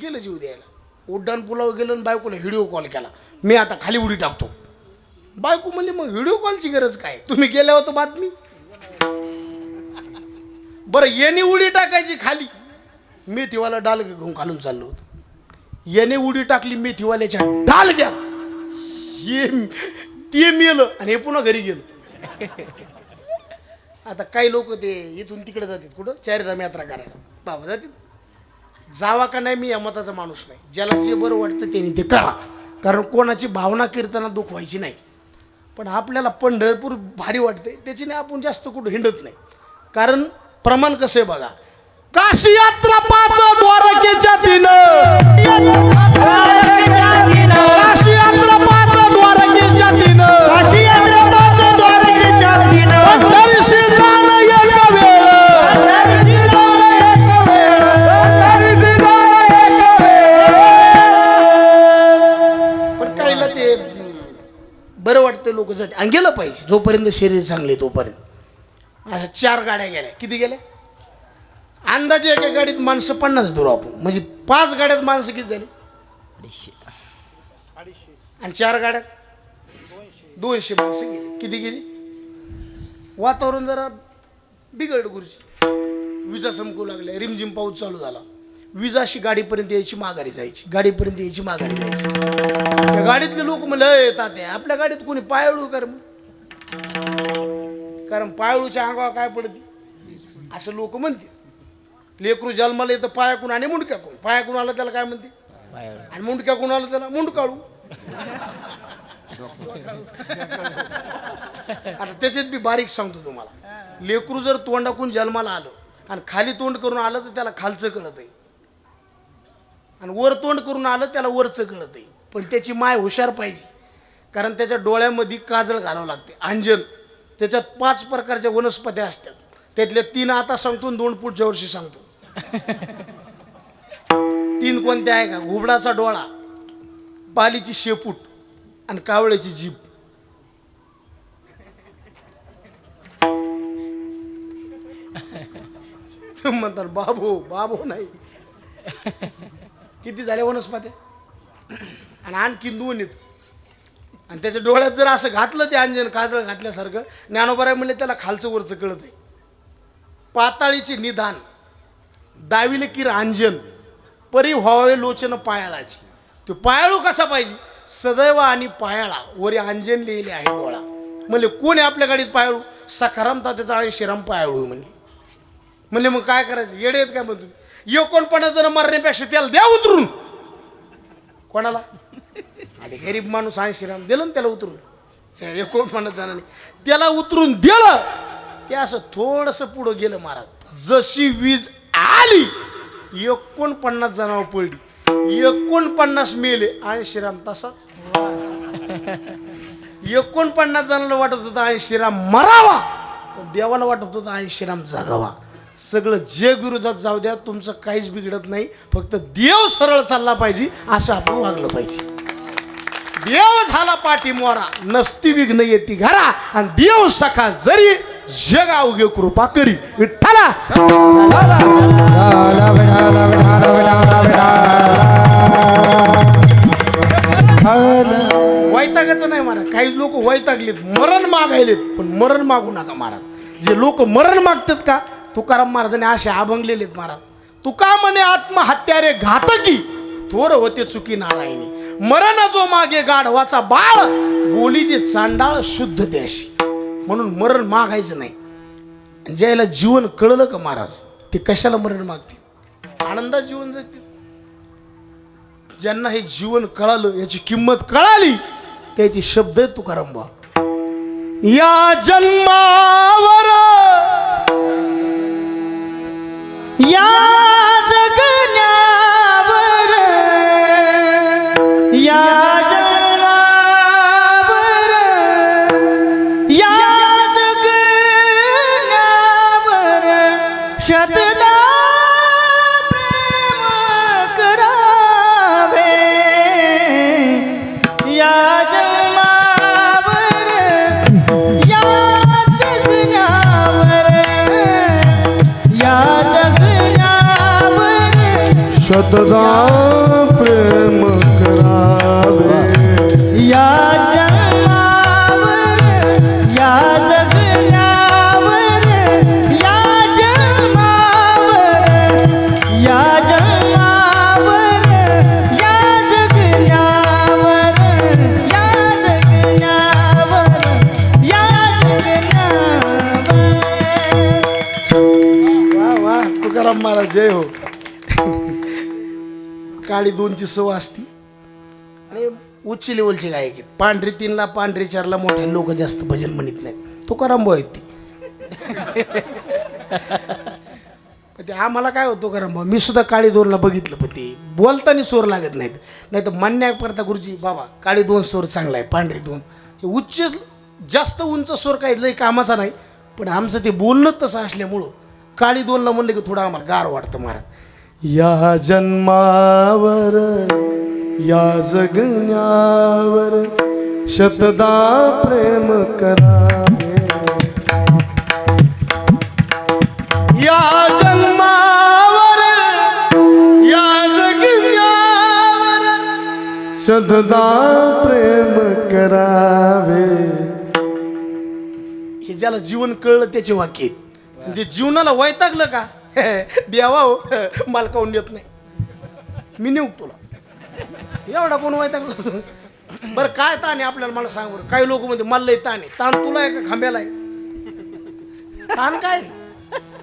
[SPEAKER 1] गेलं जीव द्यायला. उड्डाण पुलावर गेलं आणि बायकोला व्हिडिओ कॉल केला, मी आता खाली उडी टाकतो. बायको म्हणली मग व्हिडिओ कॉलची गरज काय, तुम्ही गेल्या होतो बातमी. बरं याने उडी टाकायची खाली, मेथीवाला डाल घेऊन खालून चाललो होतो. याने उडी टाकली मेथीवाल्याच्या डालग्यात, हे ते मेलं आणि हे पुन्हा घरी गेलं. आता काही लोक ते इथून तिकडे जातात, कुठं चारधाम यात्रा करायला बाबा जातात. जावा का नाही, मी या मताचा माणूस नाही. ज्याला जे बरं वाटतं त्याने ते करा, कारण कोणाची भावना कीर्तनात दुखवायची नाही. पण आपल्याला पंढरपूर भारी वाटते, त्याच्याने आपण जास्त कुठं हिंडत नाही. कारण प्रमाण कसं आहे बघा, काशी यात्रा 5 द्वारकेच्या 3, काशी यात्रा 5 द्वारकेच्या 3, पंढरीशी जाणं एक वेळ, पण काहीला ते बरं वाटतं, लोक जाते आणि गेलं पाहिजे जोपर्यंत शरीर चांगले तोपर्यंत. अशा 4 गाड्या गेल्या, किती गेल्या अंदाजे एका गाडीत माणसं 50 धरू आपण, म्हणजे 5 गाड्यात माणसं किती झाली, 250, आणि 4 गाड्यात 200 माणसं गेली. किती गेली? वातावरण जरा बिघडलं गुरुजी, विजा चमकू लागल्या, रिमझिम पाऊस चालू झाला, विजा अशी गाडीपर्यंत यायची माघारी जायची, गाडीपर्यंत यायची माघारी जायची. त्या गाडीतले लोक म्हणले तात्या आपल्या गाडीत कोणी पायळू कर, कारण पायळूच्या अंगावर काय पडते असं लोक म्हणते. लेकरू जन्माला येतं पायाकून आणि मुंडक्याकून, पायाकून आलं त्याला काय म्हणते, आणि मुंडक्याकून आलं त्याला मुंडकाळू. आता त्याच्यात बी बारीक सांगतो तुम्हाला, लेकरू जर तोंडाकून जन्माला आलं आणि खाली तोंड करून आलं तर त्याला खालचं कळत आहे, आणि वर तोंड करून आलं त्याला वरचं कळत आहे. पण त्याची माय हुशार पाहिजे, कारण त्याच्या डोळ्यामध्ये काजळ घालावं लागते, अंजन. त्याच्यात 5 प्रकारच्या वनस्पत्या असतात, त्यातल्या 3 आता सांगतो, 2 पुढच्या वर्षी सांगतो. 3 कोणत्या आहे का? घुबडाचा डोळा, पालीची शेपूट आणि कावळ्याची जीभ. म्हणतात बाबू बाबू नाही, किती झाल्या वनस्पत्या, आणि आणखीन 2 येत. आणि त्याच्या डोळ्यात जर असं घातलं ते अंजन काजळ घातल्यासारखं, ज्ञानोबराय म्हणले त्याला खालचं वरचं कळत आहे. पाताळीचे निदान, दाविले किर अंजन, परी व्हावे लोचन पायाळाची. तो पायाळू कसा पाहिजे? सदैव आणि पायाळा वरी अंजन लिहिले आहे डोळा. म्हणले कोण आहे आपल्या गाडीत पायाळू? सखाराम तात्याचा श्रीराम पायाळू म्हणले. म्हणले मग काय करायचं, येडे आहेत काय म्हणतो? 49 जण मरण्यापेक्षा त्याला द्या उतरून. कोणाला? अरे गरीब माणूस आहे श्रीराम, दिलं ना त्याला उतरून. 49 जणांनी त्याला उतरून दिलं. ते असं थोडंसं पुढं गेलं महाराज, जशी वीज आली 49 जणांवर पडली, 49 मेले. आणि श्रीराम तसाच 49 जणांना वाटत होतं आणि श्रीराम मरावा, पण देवाला वाटत होतं आणि श्रीराम जगावा. सगळं जग विरोधात जाऊ द्या, तुमचं काहीच बिघडत नाही, फक्त देव सरळ चालला पाहिजे असं आपण वागलं पाहिजे. देव झाला पाठी मोरा, नसती विघ्न येती घरा, आणि देव सखा जरी जग अवघे कृपा करी. विठ्ठला वैतागाचं नाही महाराज, काही लोक वैतागलेत, मरण मागायलेत, पण मरण मागू नका महाराज. जे लोक मरण मागतात का, तुकाराम महाराजांनी असे अभंगलेलेत महाराज. तुका म्हणे आत्महत्या रे घातकी, थोर होते चुकी नारायणी. मरण जो मागे गाढवाचा बाळ, बोली जे चांडाळ शुद्ध देशी. म्हणून मरण मागायचं नाही. ज्याला जीवन कळलं का महाराज, ते कशाला मरण मागतील? आनंदात जीवन जगतील. ज्यांना हे जीवन कळालं, याची किंमत कळाली, त्याचे शब्द आहेत तुकाराम बा. या जन्मावर
[SPEAKER 2] या जगण्यावर, या जन्मावर, या जगण्यावर शतदा प्रेम करावे. या जन्मावर, या जगण्यावर, या जगण्यावर
[SPEAKER 1] शतदा प्रेम करावे.
[SPEAKER 2] या जन्मावर, या जगण्यावर, या जन्मावर, या जन्मावर, या जगण्यावर, या जगण्यावर, या जगण्यावर.
[SPEAKER 1] वा वा तुकाराम महाराज जय हो. काळी 2ची सव असती आणि उच्च लेवलचे गायक आहेत. पांढरी 3ला पांढरी 4ला मोठे लोक जास्त भजन म्हणत नाही. तुकाराम भाऊ आहेत ते. ते आम्हाला काय होतो कारण मी सुद्धा काळी 2ला बघितलं, पण ते बोलताना सूर लागत नाहीत. नाही तर मान्य करता गुरुजी बाबा काळी 2 सूर चांगला आहे, पांढरी 2 हे उच्च जास्त उंच सूर काही लई कामाचा नाही. पण आमचं ते बोलणं तसं असल्यामुळं काळी 2ला म्हणलं की थोडं आम्हाला गार वाटतं. महाराज या जन्मावर या जगण्यावर शतदा प्रेम करावे, या जन्मावर या जगण्यावर शतदा प्रेम करावे. हे ज्याला जीवन कळलं त्याचे वाक्य आहेत. म्हणजे जीवनाला वैतागलं का देवा हो मला काऊन येत नाही, मी नेऊ तुला एवढा कोण वैतागलं. बरं काय ताण आहे आपल्याला मला सांग बरं. काही लोक म्हणते मला लय ताण आहे. ताण तुला आहे का खांब्याला आहे? ताण काय?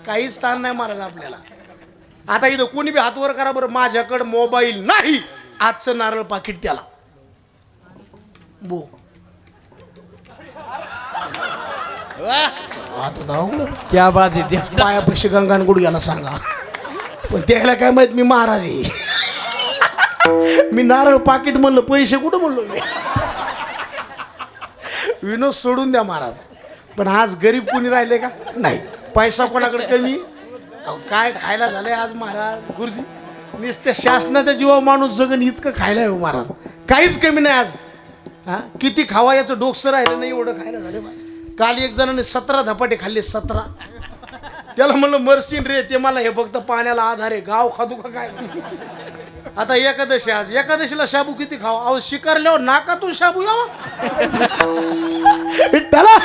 [SPEAKER 1] काहीच ताण नाही महाराज आपल्याला. आता इथं कोणी बी हात वर करा बरं, माझ्याकडं मोबाईल नाही, आजचं नारळ पाकिट त्याला बो. आता धावलं
[SPEAKER 2] क्या बात आहे.
[SPEAKER 1] पायापाशी गंगान गुडघ्याला सांगा. पण त्याला काय माहित मी महाराज आहे. मी नारळ पाकिट म्हणलं, पैसे कुठं म्हणलो मी. विनोद सोडून द्या महाराज. पण आज गरीब कोणी राहिले का? नाही. पैसा कोणाकडे कमी? अहो काय खायला झालंय आज महाराज. गुरुजी नुसत्या शासनाच्या जीवावर माणूस जगन इतकं खायला आहे महाराज. काहीच कमी नाही आज. हा किती खावा याचं डोकसं राहिलं नाही, एवढं खायला झालं. काल एक जणाने 17 धपाटे खाल्ले. 17. त्याला म्हणलं मरशीन रे, ते मला हे फक्त पाण्याला आधार आहे, गाव खादू का काय. आता एकादशी, आज एकादशीला शाबू किती खावा. अहो शिकारल्यावर नाकातून शाबू यावं. विठ्ठला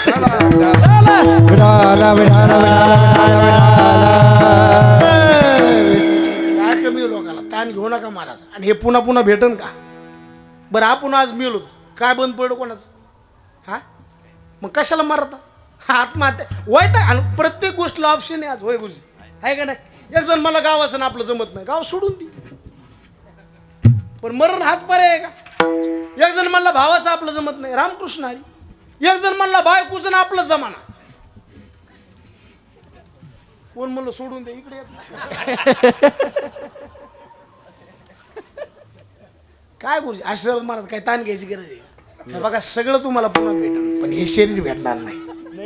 [SPEAKER 1] काय कमी लोकाला ताण घेऊ नका महाराज. आणि हे पुन्हा पुन्हा भेटन का बरं. आपण आज मिळलो काय बंद पडलं कोणाचं? हा मग कशाला मारता? आत्महत्या वाईट आहे. आणि प्रत्येक गोष्टीला ऑप्शन आहे आज. होय गुरुजी आहे का नाही? एक जण मला गावाचं आपलं जमत नाही, गाव सोडून ती. पण मरण हाच पर्याय आहे का? एक जण म्हणला भावाचं आपलं जमत नाही, रामकृष्ण हरी. एक जण म्हणला बायकोचं ना आपलं जमाना. कोण म्हणलं सोडून दे इकडे काय गुरुजी आशीर्वाद महाराज. काय ताण घ्यायची गरज आहे? हे बघा सगळं तुम्हाला पुन्हा भेटल, पण हे शरीर भेटणार नाही.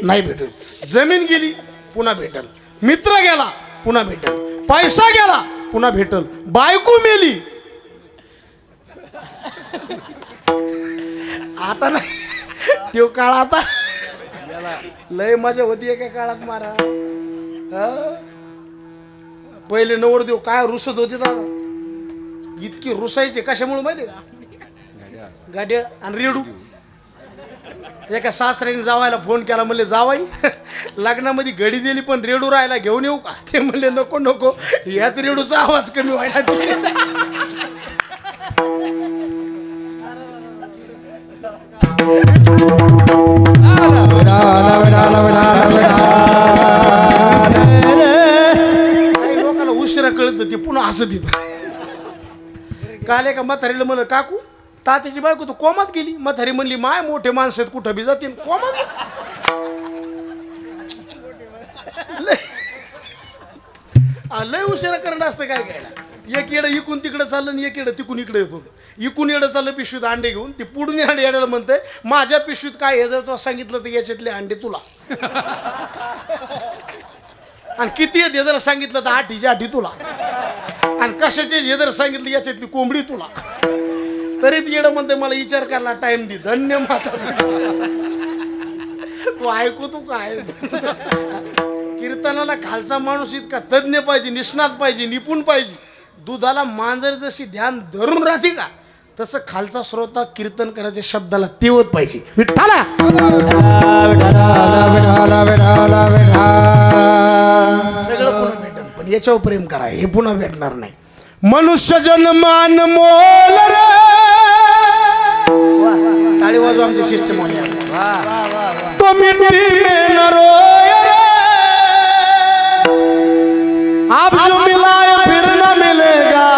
[SPEAKER 1] नाही भेटल. जमीन गेली पुन्हा भेटल, मित्र गेला पुन्हा भेटल, पैसा गेला पुन्हा भेटल, बायको मेली आता नाही. तो काळ आता लय मजा होती एका काळात महाराज. पहिले नवरदेव काय रुसत होते दादा. इतकी रुसायचे कशामुळे माहिती का? गाड्या आणि रेडू. एका सासऱ्याने जावायला फोन केला, म्हणले जावाई लग्नामध्ये घडी दिली पण रेडू राहायला घेऊन येऊ का? ते म्हणले नको नको, याच रेडूचा आवाज कमी व्हायला. काही लोकांना उशिरा कळत ते पुन्हा हसत येत. काल एका म्हातारीला म्हणलं काकू तात्याची बायको तू कोमात गेली. म्हातारी म्हणली माय मोठे माणसं आहेत कुठं बी जातील कोमात. लय उशिरा करणं असतं काय घ्यायला. एक येडं इकून तिकडं चाललं आणि एक येडं तिकून इकडे येत होतं. इकून येडं चाललं पिशवीत अंडे घेऊन, ते पुढून येड्याला म्हणतंय माझ्या पिशवीत काय हे जर तो सांगितलं तर याच्यातले अंडे तुला. आणि किती आहेत हे जर सांगितलं तर 8 तुला. आणि कशाचे हे जर सांगितलं याच्यातली कोंबडी तुला. तरी ती येडं म्हणते मला विचार करायला टाइम दे. धन्य माता तू ऐकू तू काय. कीर्तनाला खालचा माणूस इतका तज्ञ पाहिजे, निष्णात पाहिजे, निपुण पाहिजे. दुधाला मांजर जशी ध्यान धरून राहते का तसं खालचा श्रोता कीर्तन करायच्या शब्दाला तेवत पाहिजे. विठ्ठला सगळं पुन्हा भेटन, पण याच्यावर प्रेम करा हे पुन्हा भेटणार नाही. मनुष्य जन्मान मोल रे. टाळी वाजवा आमचे शिष्य मोल्या. तो मिट्टी में न रोए रे. आप जो मिलाए फिर न मिलेगा,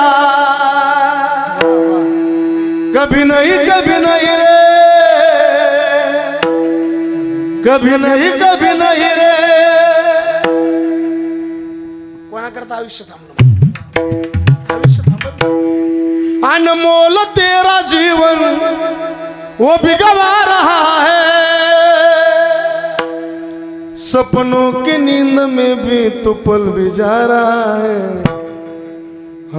[SPEAKER 1] कभी न नहीं कभी नहीं रे, कभी नहीं रे. कोणाकरता आयुष्य थांबलं, आयुष्य थांबत नाही. अनमोल तेरा जीवन वो भी गवा रहा है, सपनों की नींद में भी तो पल भी जा रहा है.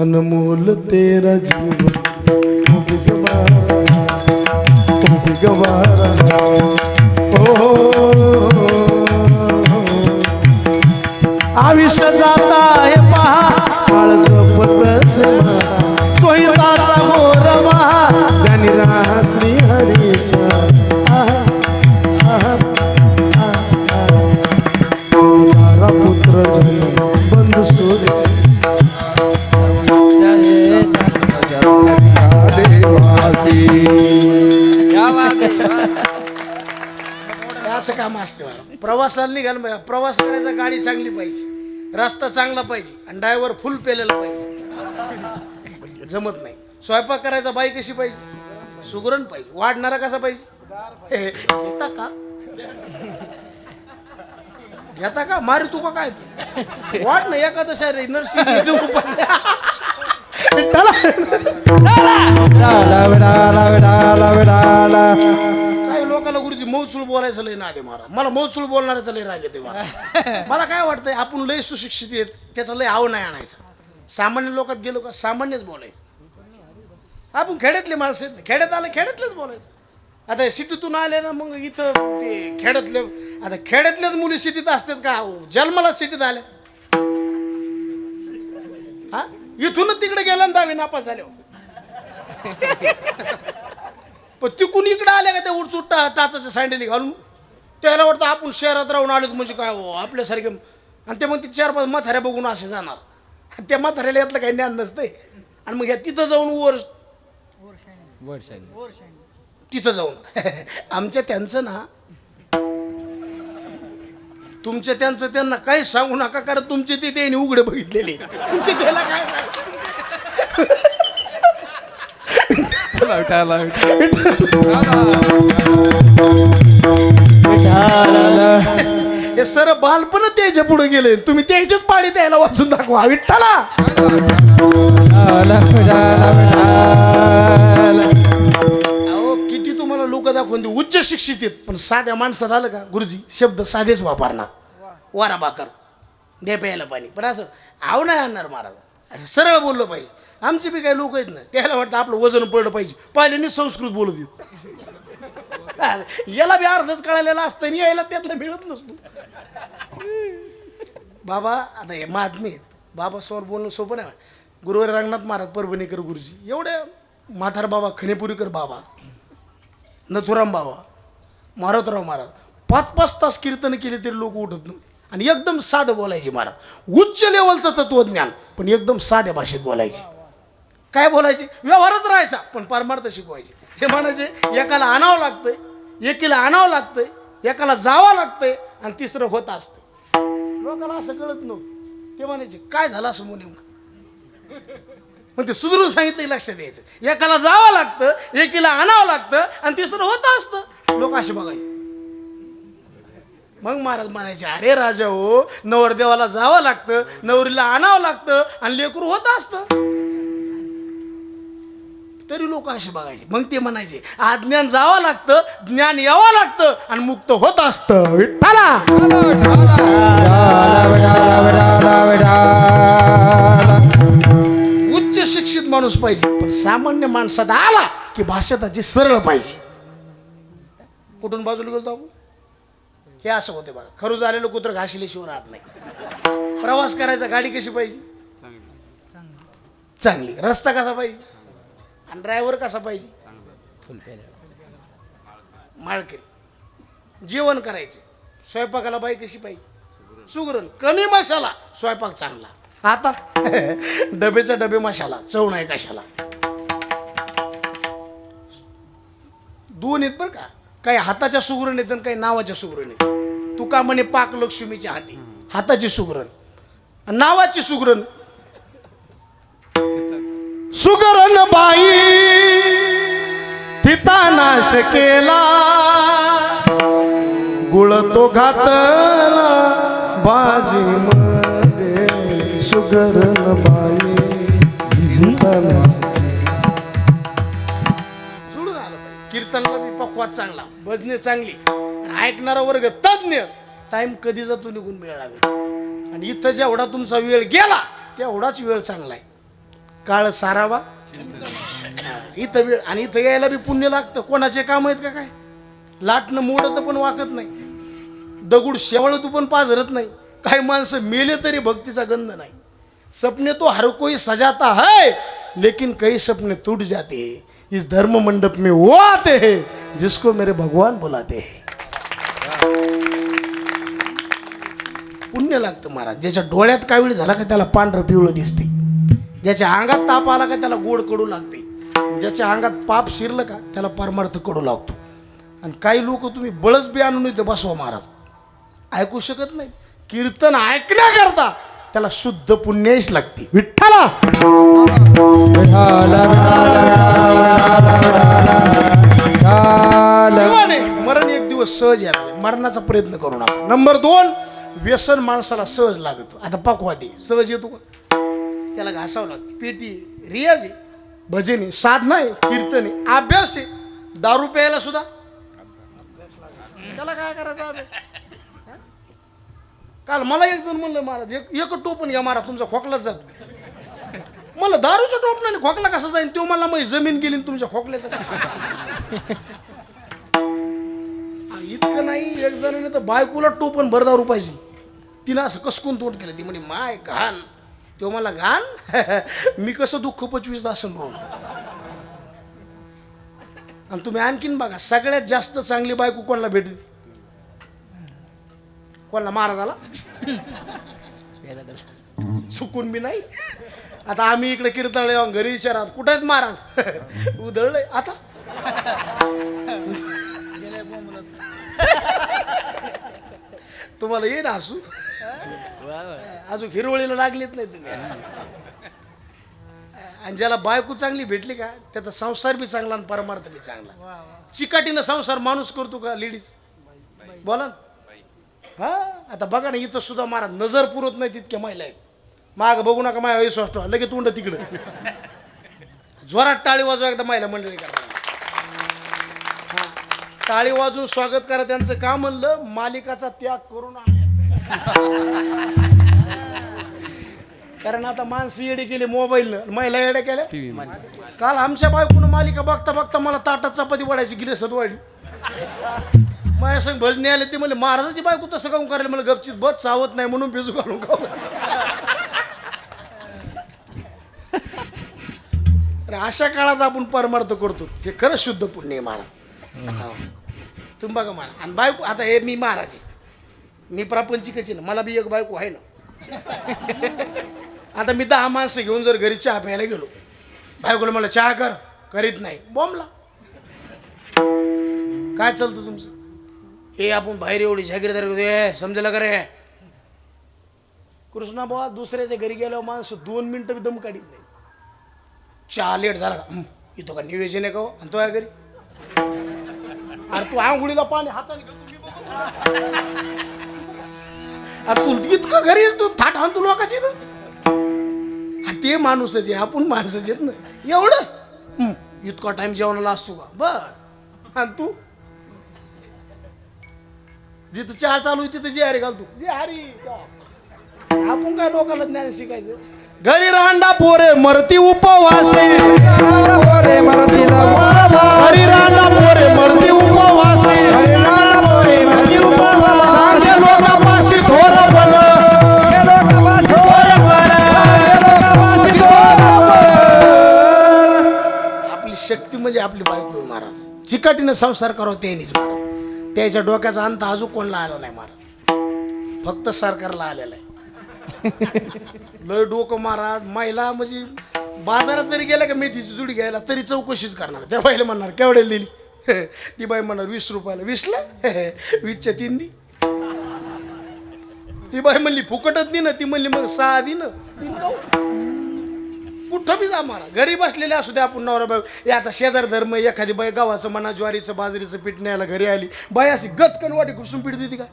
[SPEAKER 1] अनमोल तेरा जीवन वो भी गवा रहा है, वो भी गवा रहा है. आयुष्य जाता है पहा काळ जपत सोयताचा मोर महा ज्ञानी राहा श्री हरीच्या. पुत्र जन बंधू सोडे असं काम असते. प्रवासाला निघाल, प्रवास करायचा गाडी चांगली पाहिजे, रस्ता चांगला पाहिजे आणि ड्रायव्हर फुल पेलेला पाहिजे. जमत नाही. स्वयंपाक करायचा बाई कशी पाहिजे, सुगरण पाहिजे. वाढणारा कसा पाहिजे, घेता का घेता का मारी तू का काय वाढ नाही एखादं शायरी नरसिंह काही लोकांना गुरुजी मौचूळ बोलायचं लय नादे मारा. मला मौचूळ बोलणाऱ्याचा लय राग येते मला. मला काय वाटतंय आपण लय सुशिक्षित आहेत त्याचा लय आव नाही आणायचा. सामान्य लोकात गेलो का सामान्यच बोलायचं. आपण खेड्यातले माणसं आहेत, खेड्यात आलं खेड्यातलेच बोलायचं. आता सिटीतून आले ना मग इथं ते खेड्यातले, आता खेड्यातल्याच मुली सिटीत असतात का, जन्माला सिटीत आल्या. हा इथूनच तिकडे गेला ना 10वी नापास झाले. पण तिकून इकडे आले का ते उठसूट टाचाच्या सँडली घालून त्याला वाटतं आपण शहरात राहून आलो म्हणजे काय हो आपल्यासारखे. आणि ते मग ते 4-5 म्हाताऱ्या बघून असे जाणार. त्या म्हाताऱ्याला यातलं काही ज्ञान नसतंय. आणि मग या तिथं जाऊन वर तिथं जाऊन आमच्या त्यांचं ना तुमच्या त्यांचं त्यांना काही सांगू नका कारण तुमचे ते त्यांनी उघडे बघितलेले. तुमचे त्याला काय हे सर बालपण त्याच्या पुढे गेले. तुम्ही त्याच्याच पाडी द्यायला वाचून दाखवा विठ्ठला. किती तुम्हाला लोक दाखवून उच्च शिक्षित आहेत पण साध्या माणसात आलं का गुरुजी शब्द साधेच वापरणार. वारा बाकर दे प्यायला पाणी पण असं आव नाही आणणार महाराज. असं सरळ बोललं पाहिजे. आमचे बी काही लोक आहेत ना त्याला वाटतं आपलं वजन पडलं पाहिजे पहिल्याने संस्कृत बोलत येत. याला बी अर्धच कळालेला असतं आणि यायला त्यातलं मिळत नसतो. बाबा आता हे महात्मे आहेत बाबासमोर बोलणं सोपं नाही. गुरुवार रंगनाथ महाराज परभणीकर गुरुजी एवढे म्हातार बाबा खणेपुरीकर बाबा नथुराम बाबा मारुतराव महाराज 5-5 तास कीर्तन केले तरी लोक उठत नव्हते. आणि एकदम साधं बोलायचे महाराज. उच्च लेवलचं तत्वज्ञान पण एकदम साध्या भाषेत बोलायचे. काय बोलायचे व्यवहारच राहायचा पण परमार्थ शिकवायचे. हे म्हणायचे एकाला आणावं लागतंय एकीला आणावं लागतंय एकाला जावं लागतंय आणि तिसरं होत असतं. लोकांना असं कळत नव्हतं. ते म्हणायचे काय झालं असं नेमकं मग ते सुधरून सांगितलं लक्षात द्यायचं. एकाला जावं लागतं एकीला आणावं लागतं आणि तिसरं होत असतं. लोक असे बघायचे. मग महाराज म्हणायचे अरे राजा हो नवरदेवाला जावं लागतं नवरीला आणावं लागतं आणि लेकरू होत असतं. तरी लोक असे बघायचे. मग ते म्हणायचे अज्ञान जावं लागतं ज्ञान यावं लागतं आणि मुक्त होत असतं. विठ्ठला उच्च शिक्षित माणूस पाहिजे पण सामान्य माणसात आला की भाषा त्याची सरळ पाहिजे. कुठून बाजूला गेलो आपण हे असं होते बघा. खरू झालेलं कुत्र घाशिल्याशिवाय राहत नाही. प्रवास करायचा गाडी कशी पाहिजे चांगली. रस्ता कसा पाहिजे आणि ड्रायव्हर कसा पाहिजे माळकरी. जेवण करायचे स्वयंपाकाला बाई कशी पाहिजे सुगरण कमी मसाला स्वयंपाक चांगला. आता डबेचा डबे मसाला चव नाही कशाला. दोन आहेत बरं का. काही हाताच्या सुगरण येत काही नावाच्या सुगरण येत. तुका म्हणे पाक लक्ष्मीच्या हाती हाताची सुगरण नावाची सुगरण. सुगरण बाई नाश केला गुळ तो घातला बाजी मध्ये शुगर न बाई दिलीचा नाश केला. जुळून आलं पाहिजे. कीर्तनाला बी पक्वात चांगला, भजने चांगली, आणि ऐकणारा वर्ग तज्ञ. टाइम कधी जातो निघून वेळ लागेल. आणि इथं जेवढा तुमचा वेळ गेला तेवढाच वेळ चांगला आहे. काळ सारावा इथं वेळ, आणि इथं यायला बी पुण्य लागतं. कोणाचे काम आहेत का काय? लाटणं मोडत पण वाकत नाही, दगड शेवळत पण पाझरत नाही. काही माणसं मेले तरी भक्तीचा गंध नाही. सपने तो हर कोई सजाता है लेकिन कई सपने टूट जाते हैं. इस धर्म मंडप में वो आते हैं जिसको मेरे भगवान बुलाते हैं. पुण्य लागतं महाराज. ज्याच्या डोळ्यात कावीळ झाला का त्याला पांढरं पिवळं दिसते, ज्याच्या अंगात ताप आला का त्याला गोड कडू लागते, ज्याच्या अंगात पाप शिरलं का त्याला परमार्थ कडू लागतो. आणि काही लोक तुम्ही बळच बी आणून इथं बसवा महाराज, ऐकू शकत नाही. कीर्तन ऐकण्याकरता त्याला शुद्ध पुण्याच लागते. विठ्ठला शिवाने मरण एक दिवस सहज येणार. मरणाचा प्रयत्न करू नका. नंबर 2, व्यसन माणसाला सहज लागत. आता पकवादी सहज येतो का? त्याला घासावं लागतं. पेटी रियाज आहे, भजन आहे, साधना आहे, कीर्तन आहे, अभ्यास आहे. दारू प्यायला सुद्धा त्याला काय करायचं अभ्यास? काल मला एक जण म्हणलं महाराज एक टोपण घ्या महाराज तुमचा खोकलाच जातो. मला दारूच्या टोपणाने खोकला कसा जाईल? तो मला मग जमीन गेली तुमच्या खोकल्याचं. इतकं नाही, एक जणाने तर बायकोला टोपण भर दारू पाहिजे. तिनं असं कसकून तोंड केलं. ती म्हणे माय घाण. तो मला घाण मी कसं दुःख 25 असेल रोज. आणि तुम्ही आणखीन बघा, सगळ्यात जास्त चांगली बायको कोणाला भेटते? कोणाला? महाराजाला. चुकून मी नाही. आता आम्ही इकडे कीर्तनाला घरी विचारात कुठे आहेत महाराज? उधळलंय आता. तुम्हाला ये ना हसू, अजून हिरवळीला लागलीच नाही तुम्ही. आणि ज्याला बायको चांगली भेटली का त्याचा संसार बी चांगला आणि परमार्थ बी चांगला. चिकाटीनं संसार माणूस करतो का लेडीज? बोला ना. हा आता बघा ना, इथं सुद्धा महाराज नजर पुरत नाही तितक्या महिला आहेत. माग बघू नका, माझ्या विश्वास लगेच तोंड तिकडं. जोरात टाळी वाजवा एकदा महिला मंडळी करा. टाळी वाजून स्वागत करा त्यांचं. का म्हणलं? मालिकाचा त्याग करून. कारण आता माणसं येडे केले मोबाईलनं, महिला येड्या केल्या. काल आमच्या बायकोनं मालिका बघता बघता मला ताटात चपाती वाढायची गिरेसत वाढली. माझ्या संग भजने आले. ते म्हणले महाराजाची बायको तसं काऊन करायला? मला गपचित बस चावत नाही म्हणून बिजू घालून खाऊ. अशा काळात आपण परमार्थ करतो हे खरं शुद्ध पुण्य आहे महाराज. तुम्ही बघा महाराज. आणि बायको आता हे मी महाराज आहे, मी प्रापंचिकच आहे ना, मला बी एक बायको आहे ना. आता मी 10 माणसं घेऊन जर घरी चहा प्यायला गेलो, बायकोला मला चहा कर, करीत नाही, बॉम्बला. काय चालतं तुमचं? हे आपण बाहेर एवढी जागीरदारी समजायला का रे? कृष्णा बाबा दुसऱ्याच्या घरी गेल्यावर माणसं 2 मिनिटं बी दम काढीत नाही. चहा लेट झाला का इथं का नियोजन आहे का? आणि तो या घरी अरे तू आंघोळीला पाणी हाताने घेतो, अरे तू इतकं घरी तू थाट हाण तू लोकांची. ते माणूसच आहे, आपण माणसंच आहेत ना. एवढं इतका टाइम जेवणाला असतो का? बर. आणि तू जिथं चहा चालू आहे तिथं जे हरी घालतो, जे हरी. आपण काय लोकांना ज्ञान शिकायचं? घरी रांडा पोरे मरती उपवासी, घरी रांडा पोरे मरती उपवासी, सांगे लोकापाशी थोर बन, आपली शक्ती म्हणजे आपली बायको आहे महाराज. चिकाटीनं संसार करावं त्यांनीच महाराज. त्याच्या डोक्याचा अंत अजून कोणला आला नाही महाराज, फक्त सरकारला आलेला आहे. लय डोकं महाराज. महिला म्हणजे बाजारात जरी गेला का मेथीची जुडी घ्यायला तरी चौकशीच करणार. त्या बाईला म्हणणार केवढ्याला दिली? ती बाई म्हणणार 20 रुपयाला. 20ला? 20च्या 3 दी. ती बाई म्हणली फुकटच दे ना. ती म्हणली मग 6 दी ना. कुठं बी जा मारा, घरी बसलेले असू द्या आपण नवरा बाई. हे आता शेजार धर्म एखादी बाई गव्हाचं म्हणा ज्वारीचं बाजरीचं पीठ न्यायला घरी आली, बाई अशी गचकन वाटी खुसून पीठ देते का?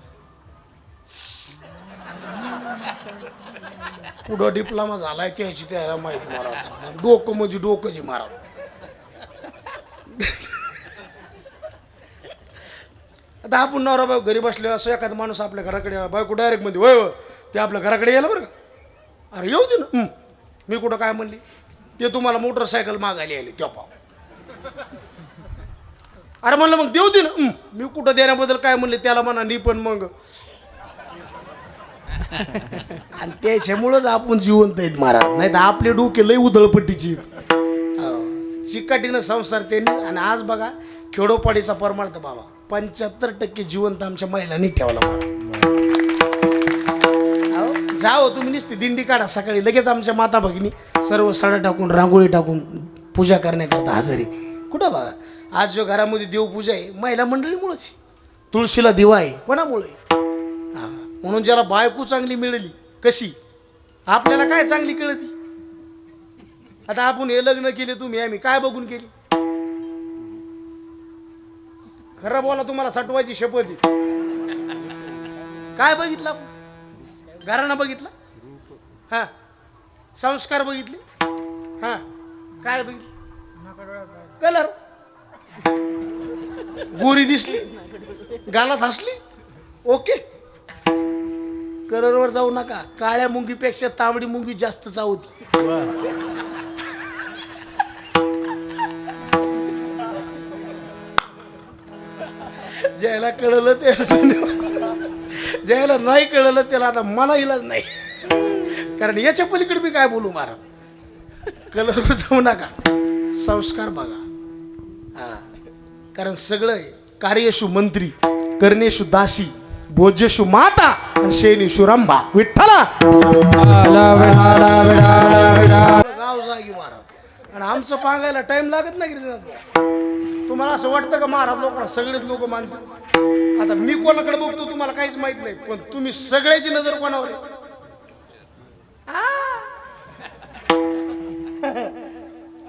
[SPEAKER 1] पुढं डिप्लोमा झालाय त्याची त्याला माहित मारा, डोकं म्हणजे डोकंची मारा. आता आपण नवरा बाई घरी बसलेला असो, एखादा माणूस आपल्या घराकडे आला, बायको डायरेक्ट मध्ये वय ते आपल्या घराकडे यायला बरं का, अरे येऊ दे ना. मी कुठं काय म्हणली, ते तुम्हाला मोटरसायकल मागायला आली त्या पाव. अरे म्हणलं मग देऊ दे ना. मी कुठं देण्याबद्दल काय म्हणले, त्याला म्हणा नी पण मग. आणि त्याच्यामुळंच आपण जिवंत आहेत महाराज, नाही तर आपले डोके लय उधळपट्टीची चिकाटीनं संसार त्यांनी. आणि आज बघा खेडोपाडीचा परमार्थ बाबा 75% जिवंत आमच्या महिलांनी ठेवला महाराज. जाओ तुम्ही नुसती दिंडी काढा सकाळी, लगेच आमच्या माता भगिनी सर्व साड्या टाकून रांगोळी टाकून पूजा करण्याकरता हजर आहे. कुठं बघा आज जो घरामध्ये देवपूजा आहे महिला मंडळीमुळेच, तुळशीला दिवा आहे कोणामुळे? म्हणून ज्याला बायको चांगली मिळाली, कशी आपल्याला काय चांगली कळती. आता आपण हे लग्न केले तुम्ही आम्ही काय बघून केली? खरं बोला, तुम्हाला सटवायची शपथ आहे. काय बघितलं आपण? घराणा बघितला, हा संस्कार बघितले, हा काय बघितलं? कलर, गोरी दिसली, गालात हसली, ओके. कलरवर जाऊ नका, काळ्या मुंगीपेक्षा तांबडी मुंगी जास्त चावती. ज्याला कळलं त्याला, ज्याला नाही कळलं त्याला आता मला इलाज नाही, कारण याच्या पलीकडे मी काय बोलू महाराज. कलरवर जाऊ नका, संस्कार बघा. हा कारण सगळं कार्येषु मंत्री, करणेषु दासी, भोजेषु माता आणि शेनीषु रंभा. विठ्ठला गाव जागी महाराज. आणि आमचं पांगायला टाइम लागत नाही की. तुम्हाला असं वाटतं का महाराज लोकांना सगळेच लोक मानतात? आता मी कोणाकडे बघतो तुम्हाला काहीच माहित नाही, पण तुम्ही सगळ्याची नजर कोणावर आहे?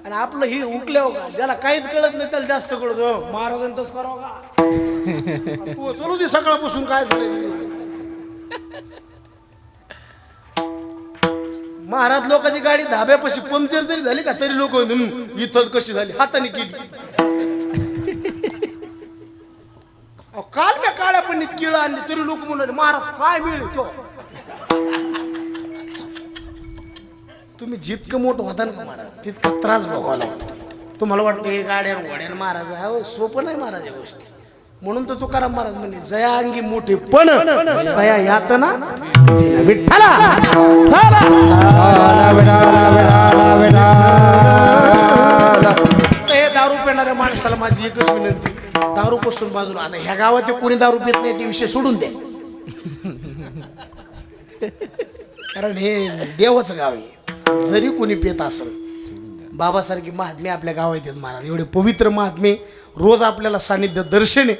[SPEAKER 1] आणि आपलं ही उकल्या का, ज्याला काहीच कळत नाही त्याला जास्त कळत. महाराजांतच करावं का? तू चलू दे सकाळपासून काय झालं. महाराज लोकांची गाडी धाब्यापाशी पंक्चर जरी झाली का तरी लोक इथंच कशी झाली, हाताने केली. काल मी काळ्या पणीत केळं आणली तरी लोक म्हणाले महाराज काय मिळेल तो. तुम्ही जितकं मोठं होता ना महाराज तितका त्रास भोगावा लागतो. तुम्हाला वाटतं हे गाड्या घोड्यान महाराज आहे, सोपं नाही महाराज या गोष्टी. म्हणून तर तुकाराम महाराज म्हणजे जया अंगी मोठे पण दया यातना विठ्ठला. हे दारू पिणाऱ्या माणसाला माझी एकच विनंती, दारू पासून बाजूला. आता ह्या गावात कोणी दारू पित नाही ते विषय सोडून द्या, कारण हे देवाचं गाव आहे. जरी कोणी पित असेल, बाबासारखी महात्मे आपल्या गावात येत महाराज, एवढे पवित्र महात्मे रोज आपल्याला सानिध्य दर्शन आहे.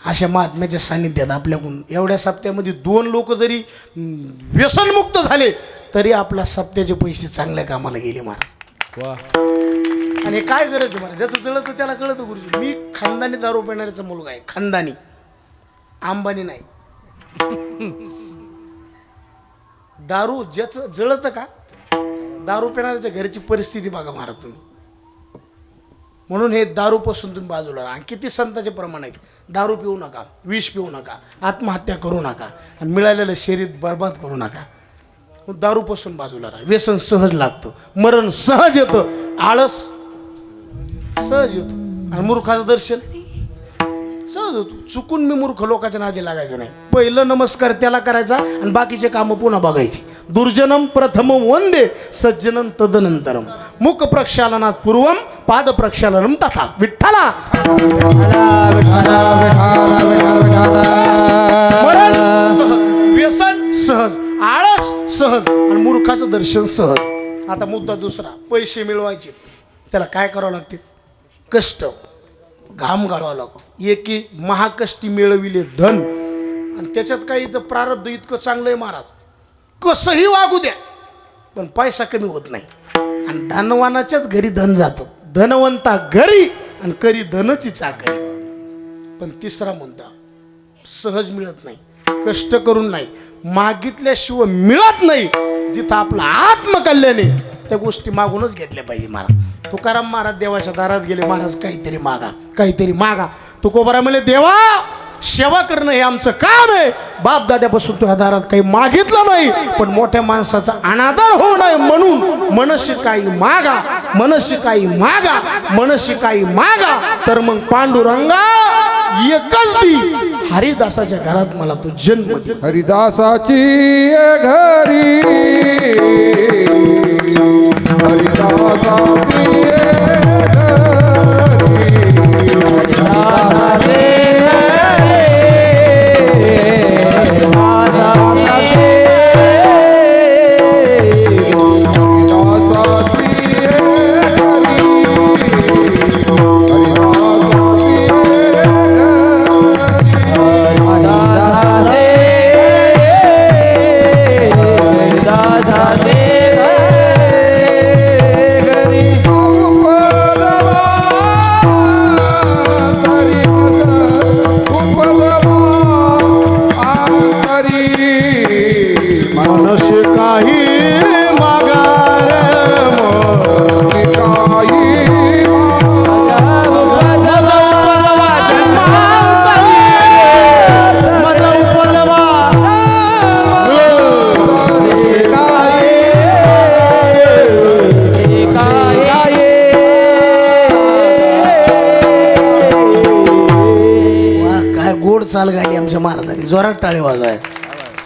[SPEAKER 1] अशा महात्म्याच्या सानिध्यात आपल्याकडून एवढ्या सप्त्यामध्ये 2 लोक जरी व्यसनमुक्त झाले तरी आपला सप्त्याचे पैसे चांगल्या कामाला गेले महाराज. आणि काय गरज आहे महाराज, ज्याचं जळत त्याला कळत. गुरुजी मी खानदानी दारू पिणाऱ्याचा मुलगा आहे, खानदानी, अंबानी नाही. दारू ज्याचं जळत का, दारू पिणाऱ्याच्या घरची परिस्थिती बघा महाराज तुम्ही. म्हणून हे दारूपासून तुम्ही बाजूला राहा. किती संतांचे प्रमाण आहेत, दारू पिऊ नका, विष पिऊ नका, आत्महत्या करू नका, आणि मिळालेलं शरीर बर्बाद करू नका. दारूपासून बाजूला राहा. व्यसन सहज लागतं, मरण सहज येतं, आळस सहज येतो, आणि मूर्खाचं दर्शन सहज होतो. चुकून मी मूर्ख लोकांच्या नादी लागायचं नाही. पहिलं नमस्कार त्याला करायचा आणि बाकीचे कामं पुन्हा बघायची. दुर्जनम प्रथमं वंदे सज्जनम तदनंतरम, मुख प्रक्षालनात पूर्वम पाद प्रक्षालनम तथा. विठ्ठला मरण सहज, व्यसन सहज, आळस सहज, आणि मूर्खाचं दर्शन सहज. आता मुद्दा दुसरा, पैसे मिळवायचे त्याला काय करावं लागते? कष्ट, घाम गाळावा लागतो. एकी महाकष्टी मिळविले धन, आणि त्याच्यात काही इथं प्रारब्ध इतकं चांगलं आहे महाराज, कसंही वागू द्या पण पैसा कमी होत नाही. आणि धनवानाच्याच घरी धन जातं. धनवंता घरी आणि करी धनची चाकरी. पण तिसरा मुद्दा सहज मिळत नाही, कष्ट करून नाही, मागितल्याशिवाय मिळत नाही. जिथं आपलं आत्मकल्याण आहे त्या गोष्टी मागूनच घेतल्या पाहिजे. महाराज तुकाराम महाराज देवाच्या दारात गेले. महाराज काहीतरी मागा, काहीतरी मागा. तुकोबारा म्हणले देवा सेवा करणं हे आमचं काम आहे. बाप दाद्यापासून तुझ्या दारात काही मागितलं नाही, पण मोठ्या माणसाचा अनादर होऊ नये म्हणून मनशी काही मागा, मनशी काही मागा, मनशी काही मागा. तर मग पांडुरंगा एकच दी, हरिदासाच्या घरात मला तू जन्म दे.
[SPEAKER 3] हरिदासाची घरी हरिदासाची
[SPEAKER 1] मनशी काही मागार काय गोड चाल गाली आमच्या महाराजांनी. जोरात टाळे वाजवाय.